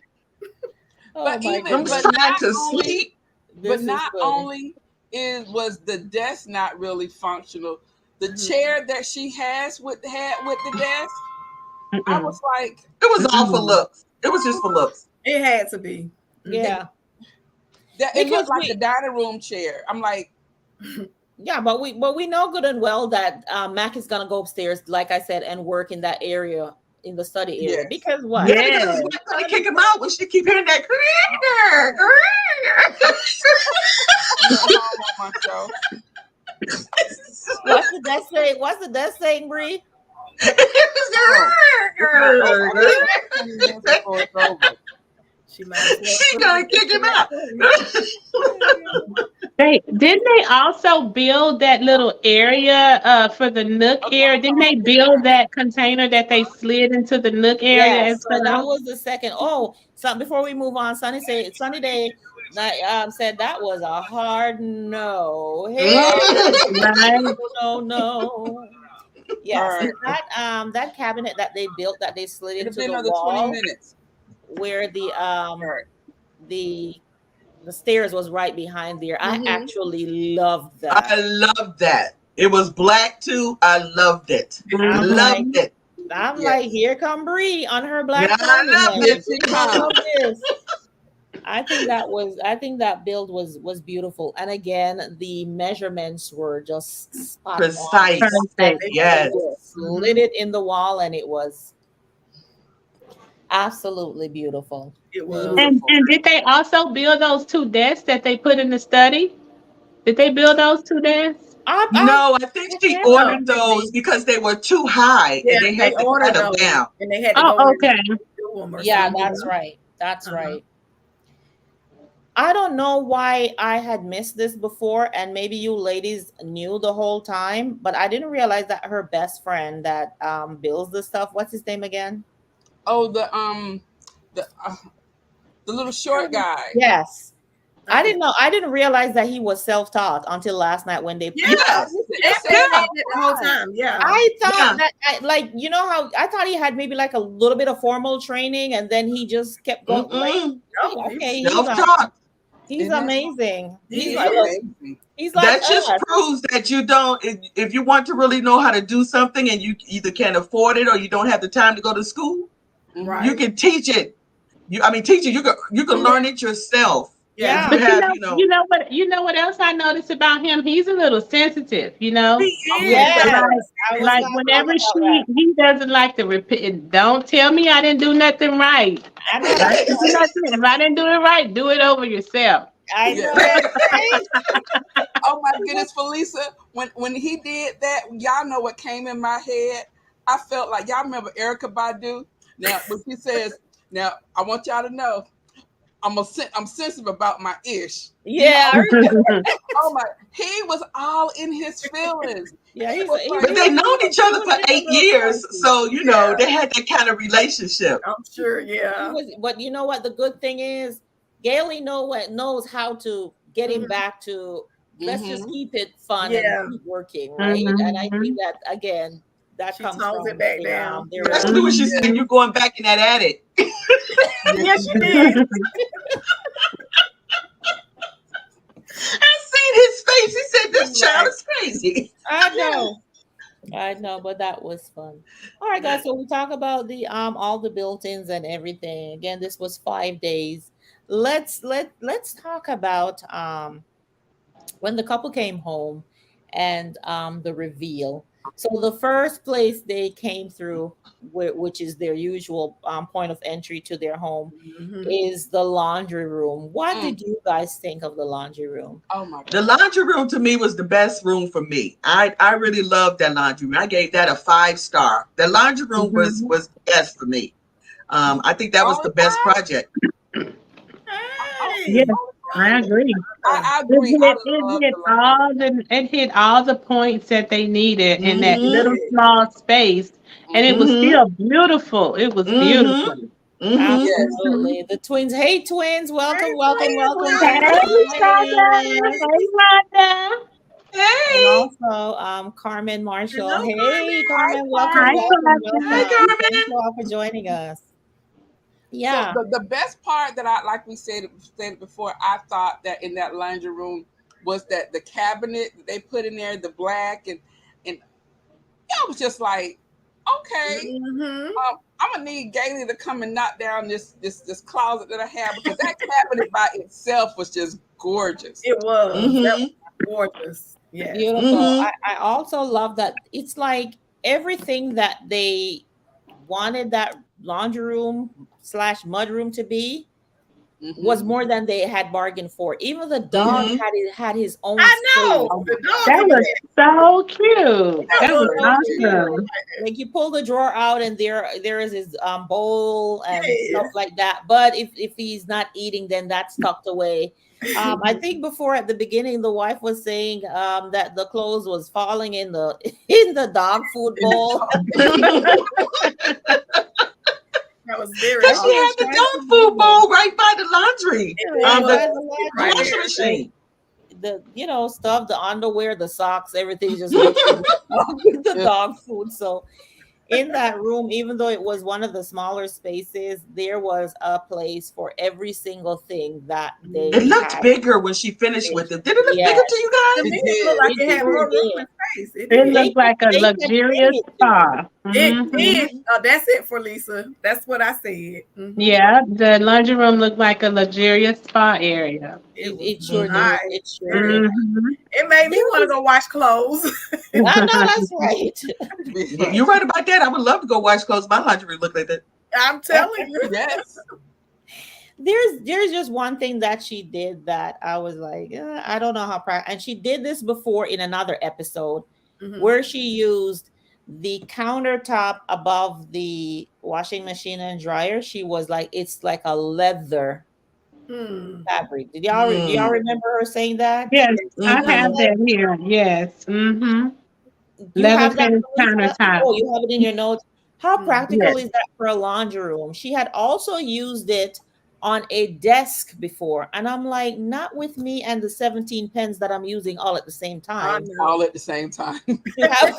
Oh But my even I'm goodness. but trying not to only sleep. This but is not funny. only was the desk not really functional, the Mhm. chair that she had with the desk, I Mm-mm. was like, It was all for looks. It was just for looks. It had to be. Yeah. That it because looked like the dining room chair. I'm like, yeah, but we know good and well that Mac is gonna go upstairs, like I said, and work in that area, in the study area. yes. Because what? Yeah, because Yes. his wife trying to kick him out when she keep hearing that grrr, grrr. I'm at home on myself. What's the death saying? What's the death saying, Bree? Oh, it's not over. I got Grrr, 20 minutes before it's over. She might as well she put gonna it kick him in that out. thing. They didn't they also build that little area for the Nook Oh, area? Didn't they build that container that they slid into the Nook area Yes. as So that well? was the second. Oh, so before we move on, Sunny Day that said that was a hard no. Hey, Right. no, no. Yeah, so hard. that cabinet that they built, that they slid It'll into be the another 20 wall minutes. where Right. the the stairs was right behind there. I Mhm. actually loved I that. love that. It was black too. I loved it. I'm Loved like, Mhm. it. Yes. here come Bree on her Yeah, black I pony, loved honey. Here it. she Bree gonna comes. love this. I think that build was beautiful. And again, the measurements were just spot on. Precise. Exactly. Perfect. They And really they Yes. did. just slid it in the wall, and it was absolutely beautiful. It was. Beautiful. And did they also build those two desks that they put in the study? Did they build those two desks? No, I think she No, ordered those they because they were too high yeah, and they they had to cut ordered them those down. and they had to Oh, go in and okay. do them or Yeah, something. that's right. That's Uh-huh. right. I don't know why I had missed this before, and maybe you ladies knew the whole time, but I didn't realize that her best friend that builds the stuff. What's his name again? Oh, the the little short guy. Yes. I I can't. didn't know. I didn't realize that he was self-taught until last night when they. Yeah, Yes. They they said said it Yeah. all that the whole the time. time. Yeah. I thought Yeah. that, like, you know how I thought he had maybe like a little bit of formal training, and then he just kept going. Like, Mm-mm. No, he okay, was, Self-taught. he's Isn't that amazing. he He's He's like, is. look, amazing. he's like That just us. proves that you don't, if you want to really know how to do something and you either can't afford it or you don't have the time to go to school, Mm-hmm. you Right. can teach it. Teach it. You can Mhm. learn it yourself if Yeah. you Yeah. But have, you know what else I noticed about him? He's a little sensitive, you know? He Oh, is. he's Yes, very. Like I was like gonna talk whenever about that. he doesn't like to repeat, don't tell me I didn't do nothing right. I know If I that's didn't do right. nothing, if I didn't do it right, do it over yourself. I Yeah. know that's right. Oh my goodness, Felisa, when he did that, y'all know what came in my head. I felt like y'all remember Erica Badu. Now, when she says, "Now I want y'all to know, I'm sensitive about my ish." He Yeah, oh my, he was all in his feelings. yeah. He was like, but they known each He other was for being a 8 years. little So, Yeah. they had that kind of relationship. I'm sure. He Yeah. was, but you know what? The good thing is, Gailey knows how to get him Mhm. back to. Let's just mm-hmm. keep it fun and Yeah. keep working, right? And I think Mhm. that again, that She comes tones it from back down. their Yeah. Especially when she relationship. said Mhm. you're going back in that attic. Yes, Yes, she she did. did. I seen his face. He said, "This child Right. is crazy." I know. I know, but that was fun. All right, guys. So we talk about the all the built-ins and everything. Again, this was 5 days. Let's talk about when the couple came home and the reveal. So the first place they came through, which is their usual point of entry to their home, Mhm. is the laundry room. What Mm. did you guys think of the laundry room? Oh my The god. laundry room to me was the best room for me. I really loved that laundry room. I gave that a 5 star. The laundry room was Mhm. was best for me. I think that was Only the best five? project. Yeah, Hey. I Only five? agree. I It agree. I love hit the laundry. it hit all the points that they needed in It that Mm-hmm. little did. small space, and it was Mm-hmm. Mm-hmm. still beautiful. It was beautiful. Mm-hmm. Mm-hmm. Yes. Mhm. Absolutely. The twins. Hey, twins. Welcome, Hey, welcome, twins. welcome. Hey, Thanks for Welcome. Shonda. joining us. Hey, Rhonda. And Hey. also, Carmen Marshall. Hello, Hey, Carmen. Hi, Carmen. Welcome, Hi, Carmen. welcome, Hi, Carmen. welcome. Thank Carmen. you all for joining us. So Yeah. the best part that I like we said before, I thought that in that laundry room was that the cabinet that they put in there, the black and I was just like, okay. Mhm. I'm gonna need Gailey to come and knock down this closet that I have, because that cabinet by itself was just gorgeous. It was. That Mm-hmm. was gorgeous. Yes. Beautiful. Mm-hmm. I also love that it's like everything that they wanted that laundry room slash mud room to be was Hmm. more than they had bargained for. Even the dog Mm-hmm. had his own I know. space. The dog That even was so cute. that That was was So cute. cute. awesome. Like you pull the drawer out and there is his bowl and stuff Yes. like that. But if he's not eating, then that's tucked away. I think before at the beginning, the wife was saying that the clothes was falling in the in the dog food In the bowl. dog. That was very Because she She awesome. had was the trying dog to food do bowl right by the laundry, It right was by the the right laundry. washing there. Like machine. the stuff, the underwear, the socks, everything just mixed with with the Yeah. dog food. So in that room, even though it was one of the smaller spaces, there was a place for every single thing that It they Mhm. looked had bigger when she finished with wished. it. Did it look bigger to Yes, you To guys? me, It it looked like did. it it had more really room did. and space. It It did. looked like a They kept saying luxurious it too. spa. It Hmm. did. Mhm. That's it for Lisa. That's what I said. Yeah, the laundry room looked like a luxurious spa area. It was It sure did. Mm-hmm. nice. It sure Very did. nice. Hmm. It made me There want to was go wash clothes. I know that's right. You're right about that. I would love to go wash clothes. My laundry look like that. I'm telling you. Yes. There's just one thing that she did that I was like, I don't know how and she did this before in another episode Mhm. where she used the countertop above the washing machine and dryer. She was like, it's like a leather Hmm. fabric. Do y'all Mm. remember her saying that? Yes, I And I'm Mm-hmm. have like, that here. Yes. Hmm. you Leather have that, finish Lisa? countertop. Oh, you have it in your notes. How Hmm. Yes. practical is that for a laundry room? She had also used it on a desk before. And I'm like, not with me and the 17 pens that I'm using all at the same I time. know. All at the same time. You have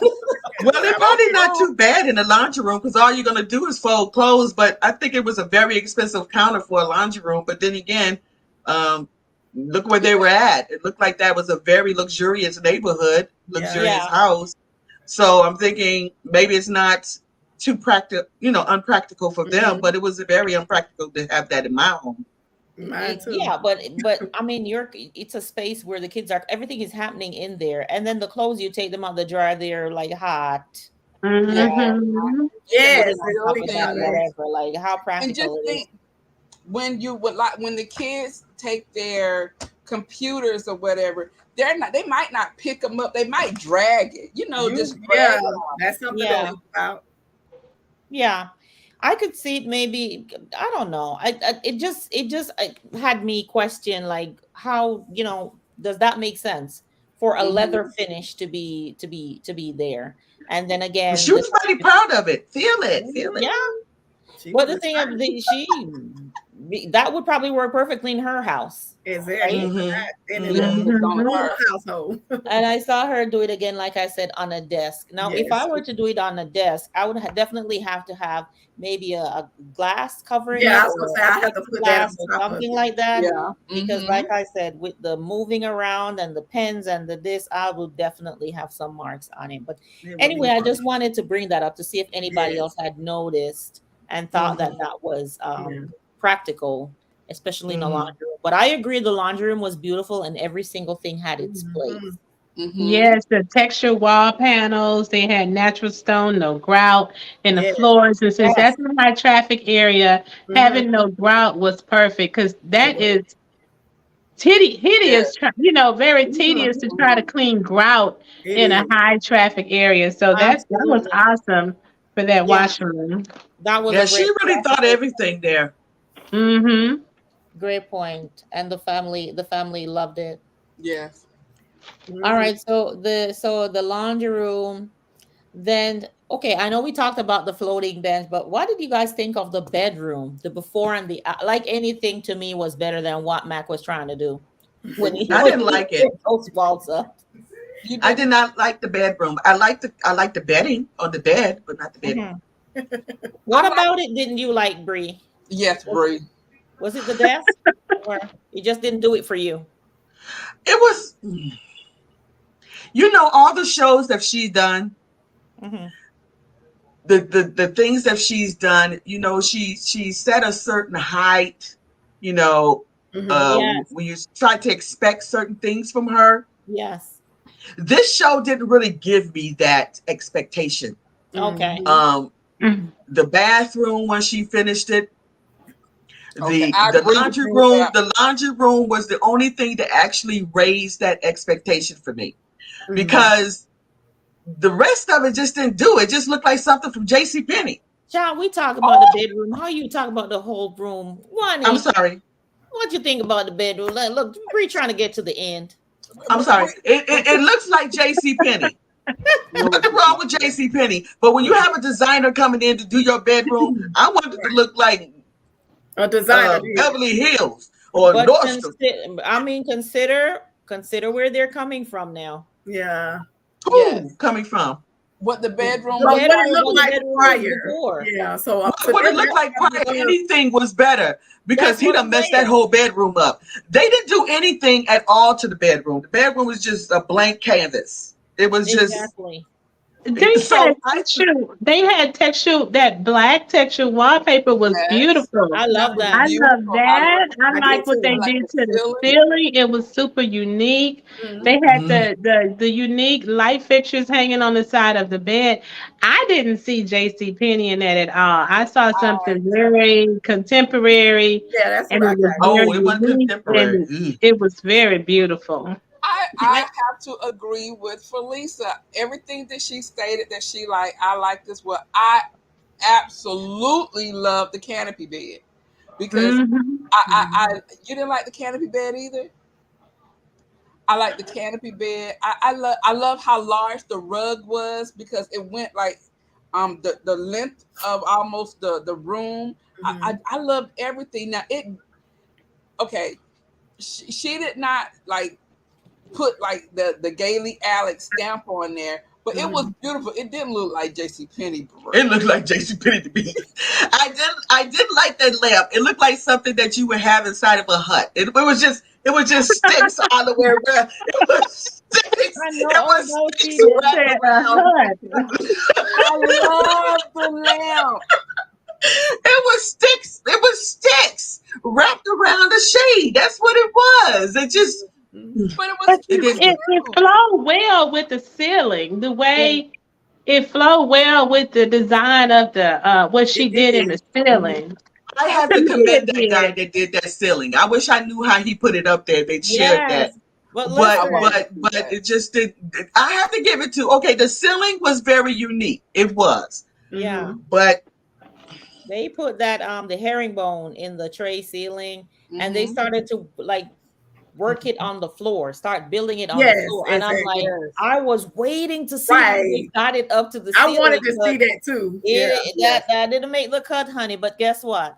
Well, they're probably not too bad in the laundry room because all you're going to do is fold clothes. But I think it was a very expensive counter for a laundry room. But then again, um, look where they were at. It looked like that was a very luxurious neighborhood, Yeah. luxurious yeah. house. So I'm thinking maybe it's not too practical, unpractical for them, Mhm. but it was very unpractical to have that in my home. Mine too. Yeah, but I mean, it's a space where the kids are. Everything is happening in there, and then the clothes you take them out the dryer, they're like hot, Yeah. dry, Hmm. And Yes, sitting that's on it the top other speaks of that, about thing. that. whatever. Like how And just practical it is. think, when you would like when the kids take their computers or whatever, they might not pick them up. They might drag it, just Yeah, drag it. that's something to Yeah, think about. yeah. I could see it maybe. I don't know. It just had me question like how does that make sense for a leather Hmm. finish to be there, and then But again she was mighty proud of it. Feel it, feel it. yeah. She But was the thing of excited. that would probably work perfectly in her house, Exactly right? for Mm-hmm. that. And in Yes, a it's Hmm. on normal her. household. And I saw her do it again, like I said, on a desk. Now, if I Yes. were to do it on a desk, I would definitely have to have maybe a glass covering Yeah, it I was or gonna say a I have to put that plexiglass on or top of something it. like that. Yeah. Because, Hmm. like I said, with the moving around and the pens and the this, I will definitely have some marks on it. But It would be anyway, I just wanted to bring that up to see if anybody else yes. had noticed and thought that Mm-hmm. that was Yeah. practical, especially in the Mm-hmm. laundry room. But I agree, the laundry room was beautiful and every single thing had its place. Mhm. Hmm. Yes, the texture wall panels, they had natural stone, no grout, and the Yes. floors. And since Yes. that's a high traffic area, Mhm. having no grout was perfect because It that was. is Yeah. hideous, very tedious to Mhm. try to clean grout It in a is. high traffic area. So that was Absolutely. awesome for that Yeah, washroom. that was Yeah, a she great really that's a thought great everything there. Mm-hmm. great point. And the family loved it. Yes. All Mhm. right, so the laundry room, then okay, I know we talked about the floating bench, but what did you guys think of the bedroom? The before and the like anything to me was better than what Mac was trying to do when he I when didn't he like it. put those walls up. You I did. did not like the bedroom. I like the bedding on the bed, but not the bedroom. Mhm. I What like. about it didn't you like, Bree? Yes, Was Brie. was it the desk or it just didn't do it for you? It was, all the shows that she's done. Mhm. the things that she's done, she set a certain height, Yes. when you try to expect certain things from her. Yes. This show didn't really give me that expectation. Okay. Um, Mhm. the bathroom when she finished it, Okay, the I the agree with laundry you with room, that. the laundry room was the only thing that actually raised that expectation for me, because the rest of it just didn't do it. It just looked like something from J.C. Penney. John, we talk about the Oh, bedroom. How you talk about the whole room? I'm Wani, sorry. what you think about the bedroom? Look, we're trying to get to the end. I'm sorry. It looks like J.C. Penney. Nothing wrong with J.C. Penney, but when you have a designer coming in to do your bedroom, I want it to look like A designer. Beverly Hills or But Nordstrom. consider where they're coming from now. Yeah. Who yes. coming from? What the bedroom The was But what it bedroom, like? looked what the like bedroom was prior. before. Yeah. So What, to what it them, looked like that's prior? probably Anything was better because That's he what done I'm messed that saying. whole bedroom up. They didn't do anything at all to the bedroom. The bedroom was just a blank canvas. It was just Exactly. so I. They had texture. That black texture wallpaper was Yes, beautiful. I that love was that. I love beautiful. I love that. it. I I did like what they I too. like did the to the ceiling. ceiling. It was super unique. They had Mhm. the unique light fixtures hanging on the side of the bed. I didn't see JC Penney in that at all. I saw I something very contemporary, Yeah, that's what and I it was got. very Oh, it wasn't unique, contemporary. and it was very beautiful. I have to agree with Felisa. Everything that she stated that she like, I like this. Well, I absolutely love the canopy bed because Hmm. you didn't like the canopy bed either. I like the canopy bed. I love how large the rug was because it went like the length of almost the room. I loved everything. Now it okay. She did not like put like the Gailey Alex stamp on there, but it was beautiful. It didn't look like J.C. Penney. It looked like J.C. Penney to me. I didn't like that lamp. It looked like something that you would have inside of a hut. It was just sticks all the way around. It was sticks. I know. It Oh was no, she sticks It didn't. wrapped said a around. hut. I love the lamp, It was sticks. It was sticks wrapped around a shade. That's what it was. It just but But it it was didn't. it cute. flowed well with the ceiling. The Yeah. way it flowed well with the design of the what she It did in the did. ceiling. I have To to me, commend it that guy did. that did that ceiling. I wish I knew how he put it up there. They shared that. Yes. But I But want listen, to but see but that. it just did. I have to give it to. Okay, the ceiling was very unique. It was, yeah, but they put that the herringbone in the tray ceiling, and they Hmm. started to like work it on the floor, start building it on the Yes, floor. And I'm like, exactly. Yes. I was waiting to see how they Right. got it up to the I wanted ceiling, to but see that too. Yeah. Yes. that didn't make the cut, honey. But guess what?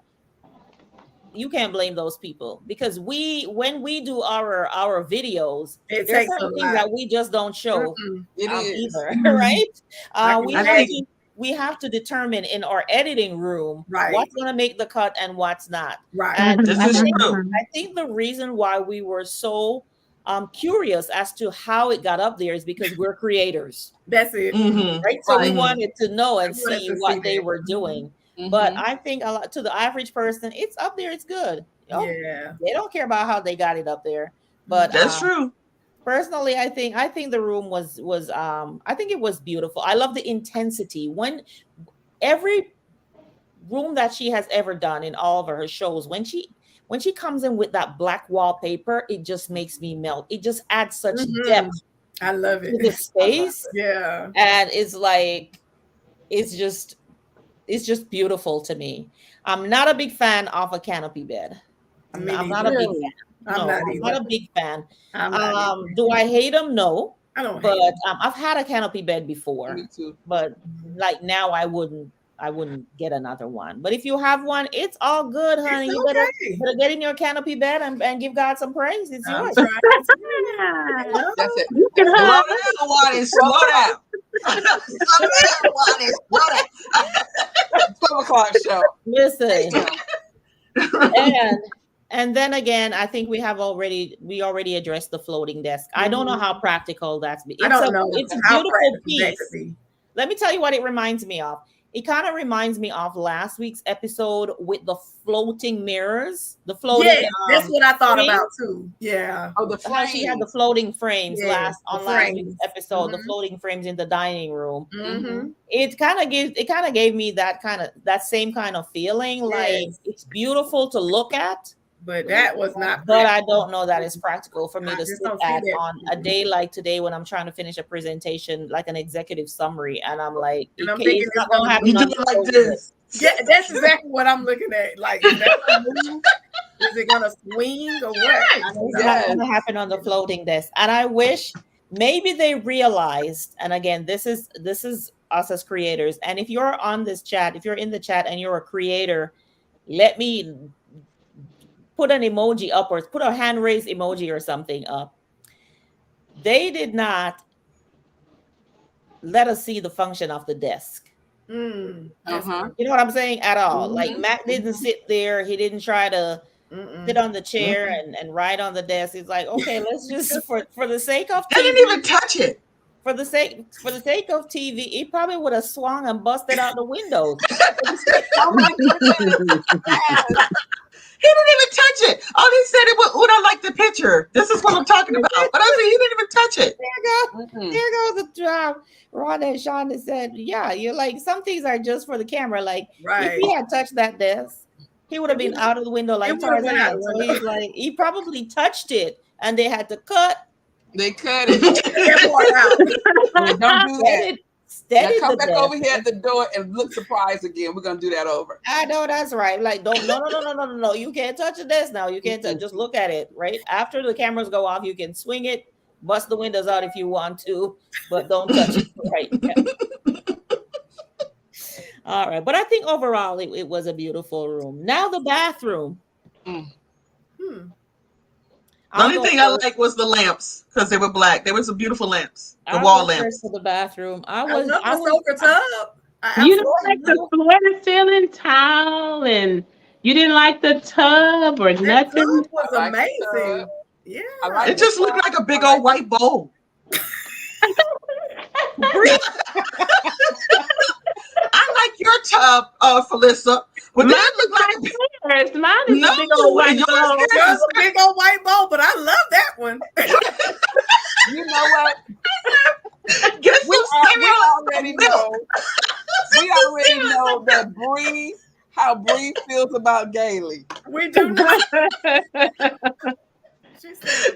You can't blame those people because when we do our videos, It there are takes a certain things lot. that we just don't show Mm-mm. It is. either, Mhm. right? I can We I have think to imagine. determine in our editing room Right. what's going to make the cut and what's not. Right. And this Mhm, is true. mhm. I think the reason why we were so curious as to how it got up there is because we're creators, That's it. Mm-hmm. right? So we Right. Mm-hmm. wanted to know I and wanted see to see what they that. were doing. But Hmm. I think a lot to the average person, it's up there, it's good. Oh, Yeah. they don't care about how they got it up there. But Mhm. That's true. personally, I think the room was I think it was beautiful. I love the intensity when every room that she has ever done in all of her shows, when she comes in with that black wallpaper, it just makes me melt. It just adds such depth I love to it. the I love space, it. Yeah. and it's like it's just it's just beautiful to me. I'm not a big fan of a canopy bed. Me I'm not a neither. big Really? fan. I'm No, not I'm not either. a big fan. I'm not either. Do I hate them? No, I don't but hate it. I've had a canopy bed before, Me too. but like now I wouldn't get another one. But if you have one, it's all good, It's honey. You okay. better get in your canopy bed and give God some praise. It's I'm yours. trying to tell you. Ah, Yeah. That's it. you can Hey, Slow hug. down, Wally. twelve Slow o'clock. down. Slow down, Wally. Slow 12 o'clock show. Listen, AM. down. and then again, I think we already addressed the floating desk. I don't know Mhm. how practical I it's don't know it's a how beautiful practical that could piece. be. Let me tell you what it reminds me of. it kind of reminds me of last week's episode with the floating mirrors, the floating. Yeah, that's what I thought frame. about too. Yeah. Oh, the How she had the frame. floating frames Yeah, the last week's frames. episode, the floating frames in the dining room. Mm-hmm. It kind of gave me that same kind of feeling. Like Yes. it's beautiful to look at, But that was not. but I don't know that it's practical for me I to just sit don't see at that. on a day like today when I'm trying to finish a presentation, like an executive summary, and I'm like, And I'm thinking it's not it's gonna gonna happen. You do on it the like floating this. Yeah, that's exactly what I'm looking at. Like, is that a move? Is it gonna swing or what? I don't It's know. not going to happen on the floating desk. And I wish maybe they realized. And again, this is us as creators. And if you're on this chat, if you're in the chat and you're a creator, let me put an emoji up or put a hand raised emoji or something up. They did not let us see the function of the desk. Uh-huh. You know what I'm saying? At all. Like Matt didn't sit there. He didn't try to sit on the chair and write on the desk. He's like, okay, let's just for the sake of They TV, didn't even touch it. for the sake of TV, he probably would have swung and busted out the windows. Oh my goodness. Yes. He didn't even touch it. All he said it was, "Ooh, I like the picture. This is what I'm talking about." But I mean, he didn't even touch it. There goes the job. Ron and Sean has said, yeah, you're like, some things are just for the camera. Like, if he had touched that desk, he would have been out of the window like Tarzan. So he's like, he probably touched it and they had to cut. They cut it. Yeah, don't do that. Now Steady come the back desk. over here at the door and look surprised again. We're gonna do that over. I know that's right. Like, no. You can't touch the desk now. You can't touch. Just look at it. Right after the cameras go off, you can swing it, bust the windows out if you want to, but don't touch it. Right. Yeah. All right. But I think overall it was a beautiful room. Now the bathroom. The only thing I liked was the lamps because they were black. There were some beautiful lamps. The wall lamps. For the bathroom. I love the soaker tub. You don't like the floor to ceiling tile, and you didn't like the tub or nothing. Tub was amazing. Yeah, it just looked like a big old white bowl. I like your tub, Felissa. But that looked like yours. Mine is a big old white bowl. Yours a big old white bowl, but I love that one. You know what? Get we already know. We already know that Bree, how Bree feels about Gailey. We do not.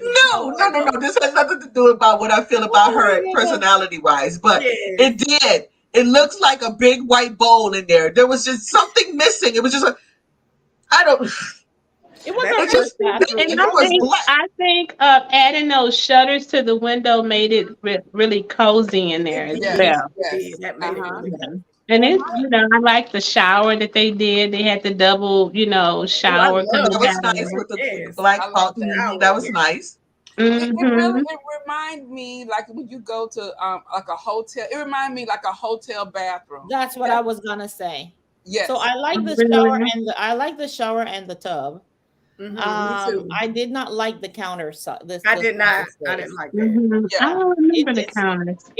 No. This has nothing to do about what I feel about her personality-wise, but it did. It looks like a big white bowl in there. There was just something missing. It was just I don't. It was I think adding those shutters to the window made it really cozy in there as well. Yes. That made it really good. And it's, I like the shower that they did. They had the double, shower. That was nice with the black pot. That was nice. It reminded me like when you go to like a hotel. It reminded me like a hotel bathroom. That's what I was gonna say. Yes. So I like the shower and the tub. I did not like the counter. I didn't like that. Yeah. I don't remember the counters. To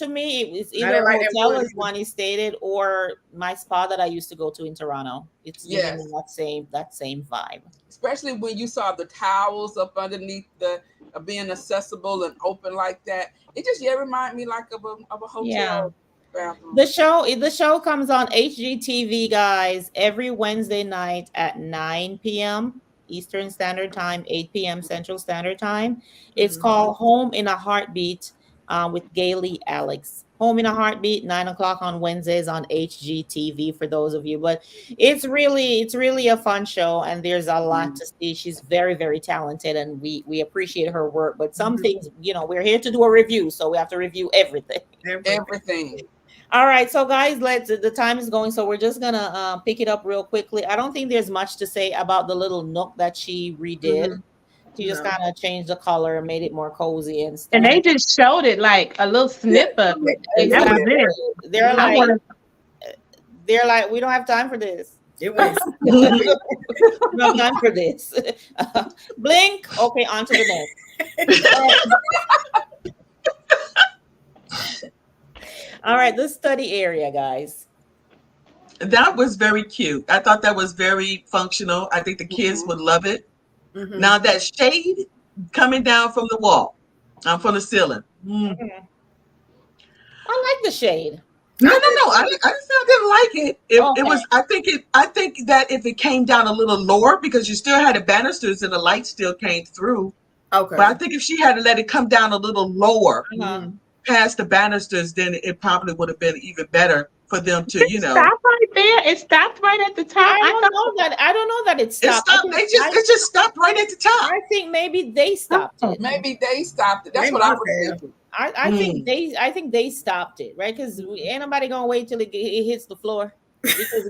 me it's either a hotel, as Wani stated, or my spa that I used to go to in Toronto. It's that same vibe. Especially when you saw the towels up underneath the being accessible and open like that. It just reminded me like of a hotel. Yeah. Bathroom. The show comes on HGTV, guys, every Wednesday night at 9 p.m. Eastern Standard Time, 8 p.m. Central Standard Time. It's called Home in a Heartbeat with Gailey Alex. Home in a Heartbeat, 9 o'clock on Wednesdays on HGTV for those of you. But it's really a fun show, and there's a lot to see. She's very, very talented, and we appreciate her work. But some things, we're here to do a review, so we have to review everything. Everything. All right, so guys, the time is going, so we're just gonna pick it up real quickly. I don't think there's much to say about the little nook that she redid. She just kind of changed the color, made it more cozy and stuff. And they just showed it like a little snip of it. Exactly. That was it. They're like, we don't have time for this. It was. We don't have time for this. Blink. Okay, on to the next. All right, the study area, guys. That was very cute. I thought that was very functional. I think the kids Mhm. would love it. Mhm. Now that shade coming down from the wall, from the ceiling. Mhm. I like the shade. No, no, I did no. I too. didn't say I didn't like it. It Okay. was. I think it. I think that if it came down a little lower, because you still had the banisters and the light still came through. But I Okay. think if she had to let it come down a little lower Uh-huh. Mhm. past the banisters, then it probably would have been even better for them to, It stopped right there. It stopped right at the top. I I don't thought, know that. I don't know that it it stopped. I stopped. think It just stopped right at the top. I think maybe they stopped oh, it. Maybe they stopped it. That's They what I must was have. thinking. Mm. I think they stopped it, right? Because ain't nobody gonna wait till it hits the floor because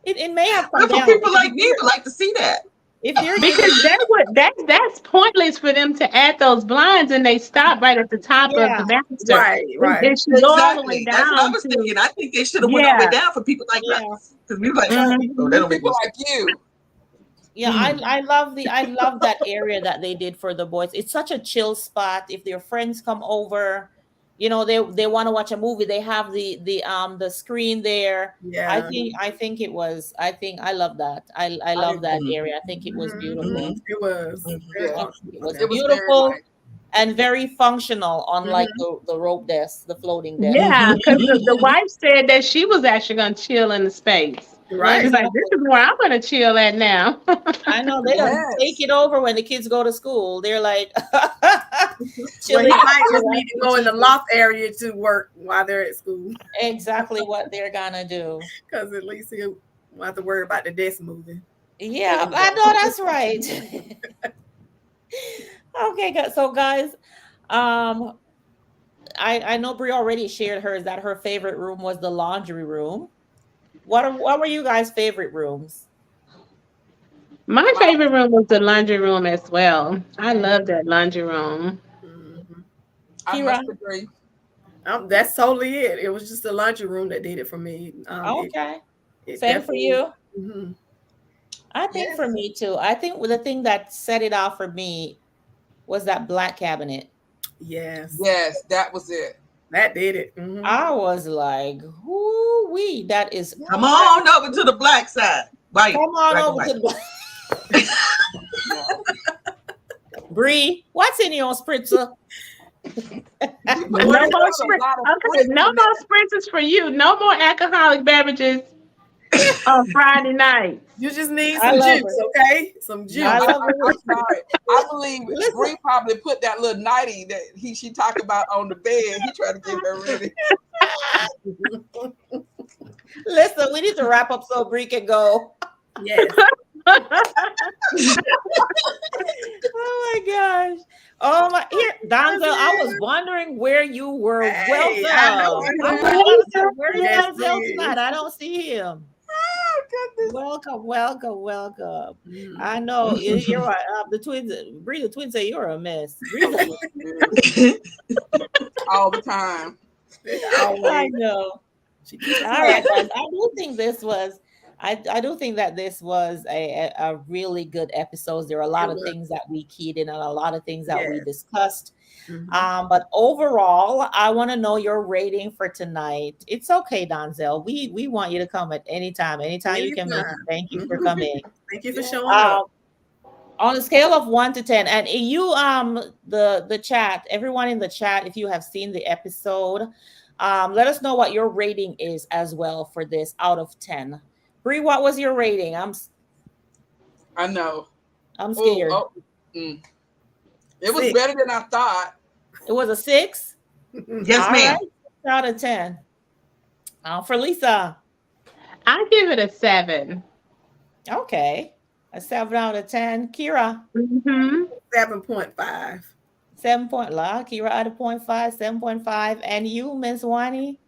it may have come But for down people because like me, would like to see that. if they're because getting that's pointless for them to add those blinds and they stop right at the top of the yeah, banister. Right. It Right. should go all the way Exactly. That's what I down was to thinking. I think they should have went all the way yeah. down for people like yeah, us. Because we like, oh, that Mhm. don't make People no sense. like you. yeah. Mm. I love that area that they did for the boys. It's such a chill spot. If their friends come over, they want to watch a movie. They have the screen there. Yeah. I think it was. I think I love that. I I love did that too. Mm. area. I think it was Mhm. beautiful. Mm. It was Mm. very Yeah, functional It for was it them. was very beautiful nice. and very functional, unlike Mhm. the rope desk, the floating desk. Yeah, because the wife said that she was actually gonna chill in the space. She's Right. like, this Exactly. is where I'm gonna chill at now. I know they don't take Yes. it over when the kids go to school. They're like Well, he chilling might just need to watching go in the TV. loft area to work while they're at school, Exactly what they're gonna do. because at least he'll won't have to worry about the desk moving. There Yeah, you I go. know that's right. Okay, so guys, um, I know Brie already shared hers that her favorite room was the laundry room. What were you guys' favorite rooms? My My, favorite room was the laundry room as well. I love Mhm. that laundry room. Mhm. I Kira. must agree. That's totally it. It was just the laundry room that did it for me. Okay. It Same for definitely. you. Mhm. I think for Yes. me too. I think the thing that set it off for me was that black cabinet. Yes, Yes, that was it. that did it. Hmm. I was like, whoo wee, that is Come Yeah. on over to the black side. White, come on black and over white. to the Yeah. Bree. What's in your spritzer? No We more put a sprint. lot of Okay, spritz no in more there. spritzes for you. No more alcoholic beverages on Friday nights. You just need I some love juice, it. okay? Some I juice. love I'm it. sorry. I believe Listen, Bree probably put that little nightie that she talked about on the bed. He tried to get her ready. listen, we need to wrap up so Bree can go. Yes. Oh my gosh. Oh my here, Donzel, I was wondering where you were. Hey, I know. Welcome. I I know. was about to say, where is Yes, Donzel tonight? please. I don't see him. Oh goodness. Welcome, welcome, welcome. Mhm. I know you're right. The twins, Bree, the twins say you're a mess. Bree's Oh, like, yes. All the time. I Always. know. She keeps us All right, happy. guys. I do think that this was a really good episode. There are a It lot of was. things that we keyed in and a lot of things that we Yes. discussed. Mhm. But overall, I want to know your rating for tonight. It's okay, Donzel. We want you to come at any time. Anytime you can make it. Anytime. Thank you for Mhm. coming. Thank you for Yeah. showing up. On a scale of 1 to 10, and you the chat, everyone in the chat, if you have seen the episode, let us know what your rating is as well for this out of 10. Bree, what was your rating? I know. I'm Oh, scared. oh. Mm. It was 6. better than I thought. It was a 6. Yes, All right, ma'am. 6 out of 10. For Lisa, I give it a 7. okay, a 7 out of 10. Kira, Mm-hmm. 7.5. Kira out of 0.5, 7.5, and you, Miss Wani?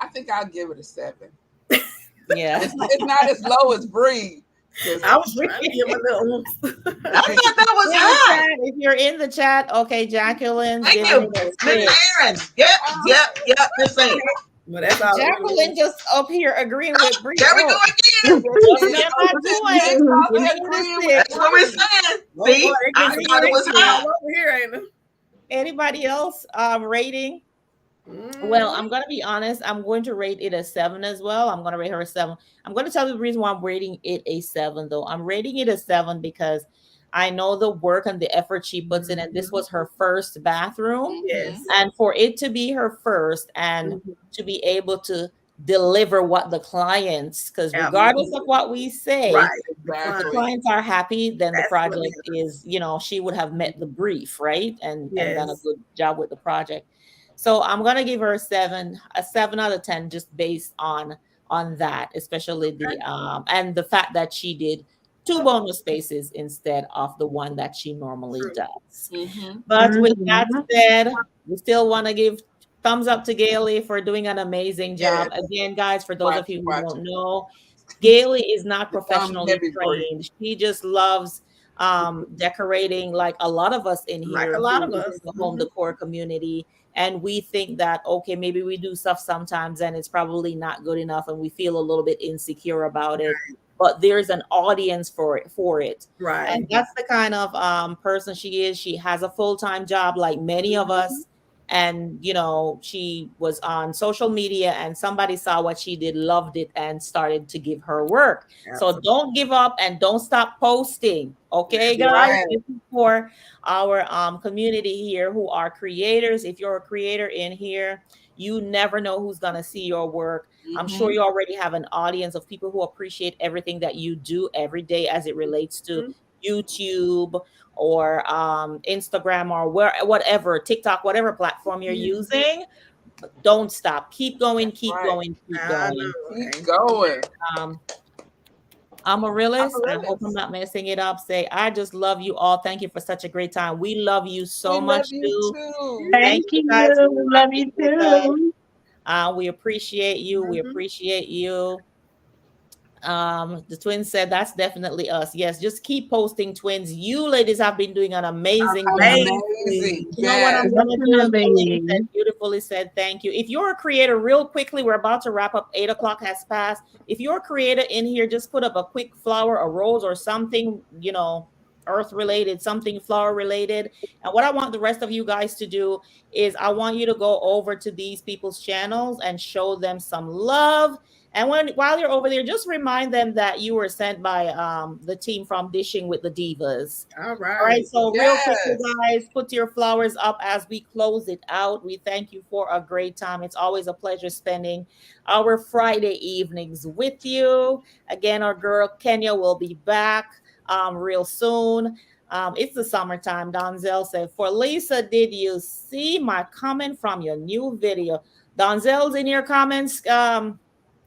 I think I'll give it a 7. Yeah. It's not as low as Bree. 'Cause I was trying to give a little. I thought that was In the high. chat, if you're in the chat, okay, Jacqueline's Thank giving you. it a Miss 6. Aaron. Yep, Miss Aaron. Well, that's all. It really Jacqueline is. just up here agreeing with Bree. There we go Oh, again. what she am is I out doing? Give me the agreeing with 6. That's what we're Bree. saying. Oh boy, See, it I gets Give me thought it the was interesting 6. high. all over here, ain't it? Anybody else rating? Well, Mhm. I'm gonna be honest. I'm going to rate it a 7 as well. I'm gonna rate her a 7. I'm gonna tell you the reason why I'm rating it a 7, though. I'm rating it a 7 because I know the work and the effort she puts in, and this was her first bathroom. Mm-hmm. Yes. And for it to be her first and Mhm. to be able to deliver what the clients, because regardless of Absolutely. what we say, Right. The if the client. Exactly. clients are happy, then the That's what project matters. is, she would have met the brief, right? And done a Yes. good job with the project. So I'm gonna give her a 7 out of 10, just based on that, especially the Okay. and the fact that she did two bonus spaces instead of the one that she normally True. does. Mm-hmm. But with that Mhm. said, we still want to give thumbs up to Gailey for doing an amazing job. Yes. Again, guys, for those of Watch you it. who Watch don't it. know, Gailey is not The thumb professionally heavy for you. trained. She just loves decorating, like a lot of us in Like a here lot who of is in us. the home Mhm. decor community. And we think that, okay, maybe we do stuff sometimes and it's probably not good enough and we feel a little bit insecure about it. But there's an audience for it. And Right. that's the kind of person she is. She has a full-time job like many of Mhm. us. And she was on social media and somebody saw what she did, loved it, and started to give her work. So Absolutely. don't give up and don't stop posting. Okay, That's guys, right. Yes. this is for our community here who are creators. If you're a creator in here, you never know who's gonna see your work. I'm sure Mm-hmm. you already have an audience of people who appreciate everything that you do every day as it relates to Mhm. YouTube or Instagram or whatever, TikTok, whatever platform you're Mhm. using. But don't stop. Keep going, That's keep right. going, keep I going. know. Keep Ain't going. Um, Amaryllis, I hope I'm Amaryllis. not messing it up. Say, I just love you all. Thank you for such a great time. We love you so We love much you too. too. Thank Thank you you. guys for Love rocking you with us. too. We appreciate you. We Mhm. appreciate you. The twins said that's definitely us. Yes, just keep posting, twins. You ladies have been doing an amazing job. Amazing. Amazing. You know what I'm Yes. gonna do? Colleen said, Definitely. beautifully said, thank you. If you're a creator, real quickly, we're about to wrap up. 8 o'clock has passed. If you're a creator in here, just put up a quick flower, a rose, or something, earth related, something flower related. And what I want the rest of you guys to do is I want you to go over to these people's channels and show them some love. And while you're over there, just remind them that you were sent by the team from Dishing with the Divas. All All right, right. so real quickly, Yes. guys, put your flowers up as we close it out. We thank you for a great time. It's always a pleasure spending our Friday evenings with you. Again, our girl Kenya will be back real soon. It's the summertime. Donzel said, for Lisa, did you see my comment from your new video? Donzel's in your comments.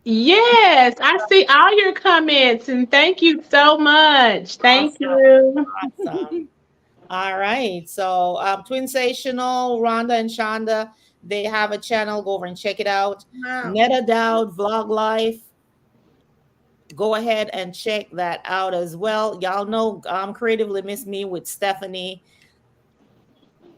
Yes, I see all your comments and thank you so much. Thank Awesome. you. Awesome. All right. So, Twinsational, Rhonda and Shonda, they have a channel. Go over and check it out. Wow. Netta Dowd Vlog Life. Go ahead and check that out as well. Y'all know Creatively Miss Me with Stephanie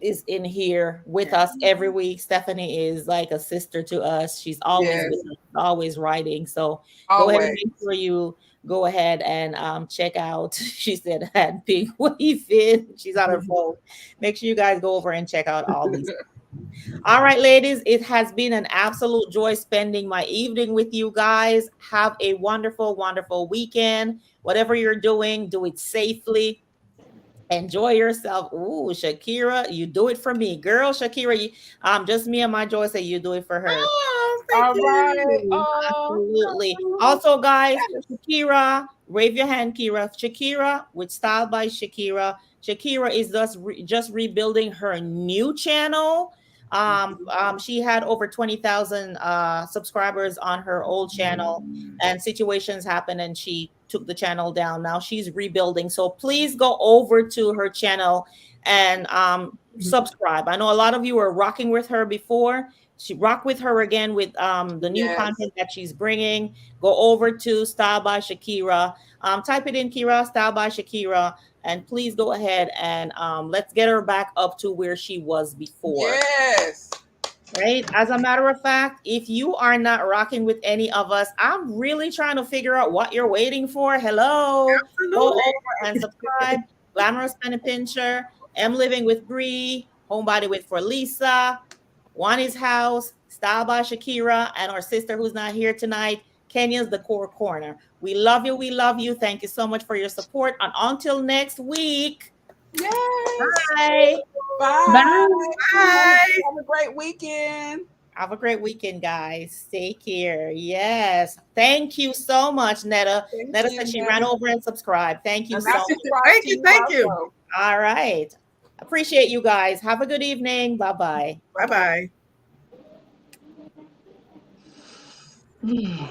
is in here with Yeah. us every week. Stephanie is like a sister to us. She's always with Yes. us, always writing. So go ahead and Always. make sure you go ahead and check out. She said had big wave in. She's on her phone. Make sure you guys go over and check out all these. All right, ladies, it has been an absolute joy spending my evening with you guys. Have a wonderful, wonderful weekend. Whatever you're doing, do it safely. Enjoy yourself. Ooh, Shakira, you do it for me, girl. Shakira, just me and my Joy say you do it for her. Oh, thank All right. you. Oh. Absolutely. Also, guys, Shakira, wave your hand, Kira. Shakira with Style by Shakira. Shakira is just rebuilding her new channel. She had over 20,000 subscribers on her old channel, and situations happened, and she took the channel down. Now she's rebuilding. So please go over to her channel and subscribe. I know a lot of you were rocking with her before. She rock with her again with the new Yes. content that she's bringing. Go over to Style by Shakira. Type it in, Kira, Style by Shakira, and please go ahead and let's get her back up to where she was before. Yes. Right. As a matter of fact, if you are not rocking with any of us, I'm really trying to figure out what you're waiting for. Hello. Go Absolutely. over and subscribe. Glamorous Pen and Pincher. M Living with Bree. Homebody with for Lisa, Wani's house, Style by Shakira, and our sister who's not here tonight, Kenya's The Core Corner. We love you. We love you. Thank you so much for your support. And until next week. Yes. Bye. Bye. Bye. Have a great weekend. Have a great weekend, guys. Take care. Yes. Thank you so much, Netta. Netta said she ran over and subscribed. Thank you And so I much. subscribe Thank to you. you Thank you. also. All right. Appreciate you guys. Have a good evening. Bye-bye. Bye bye. Hmm.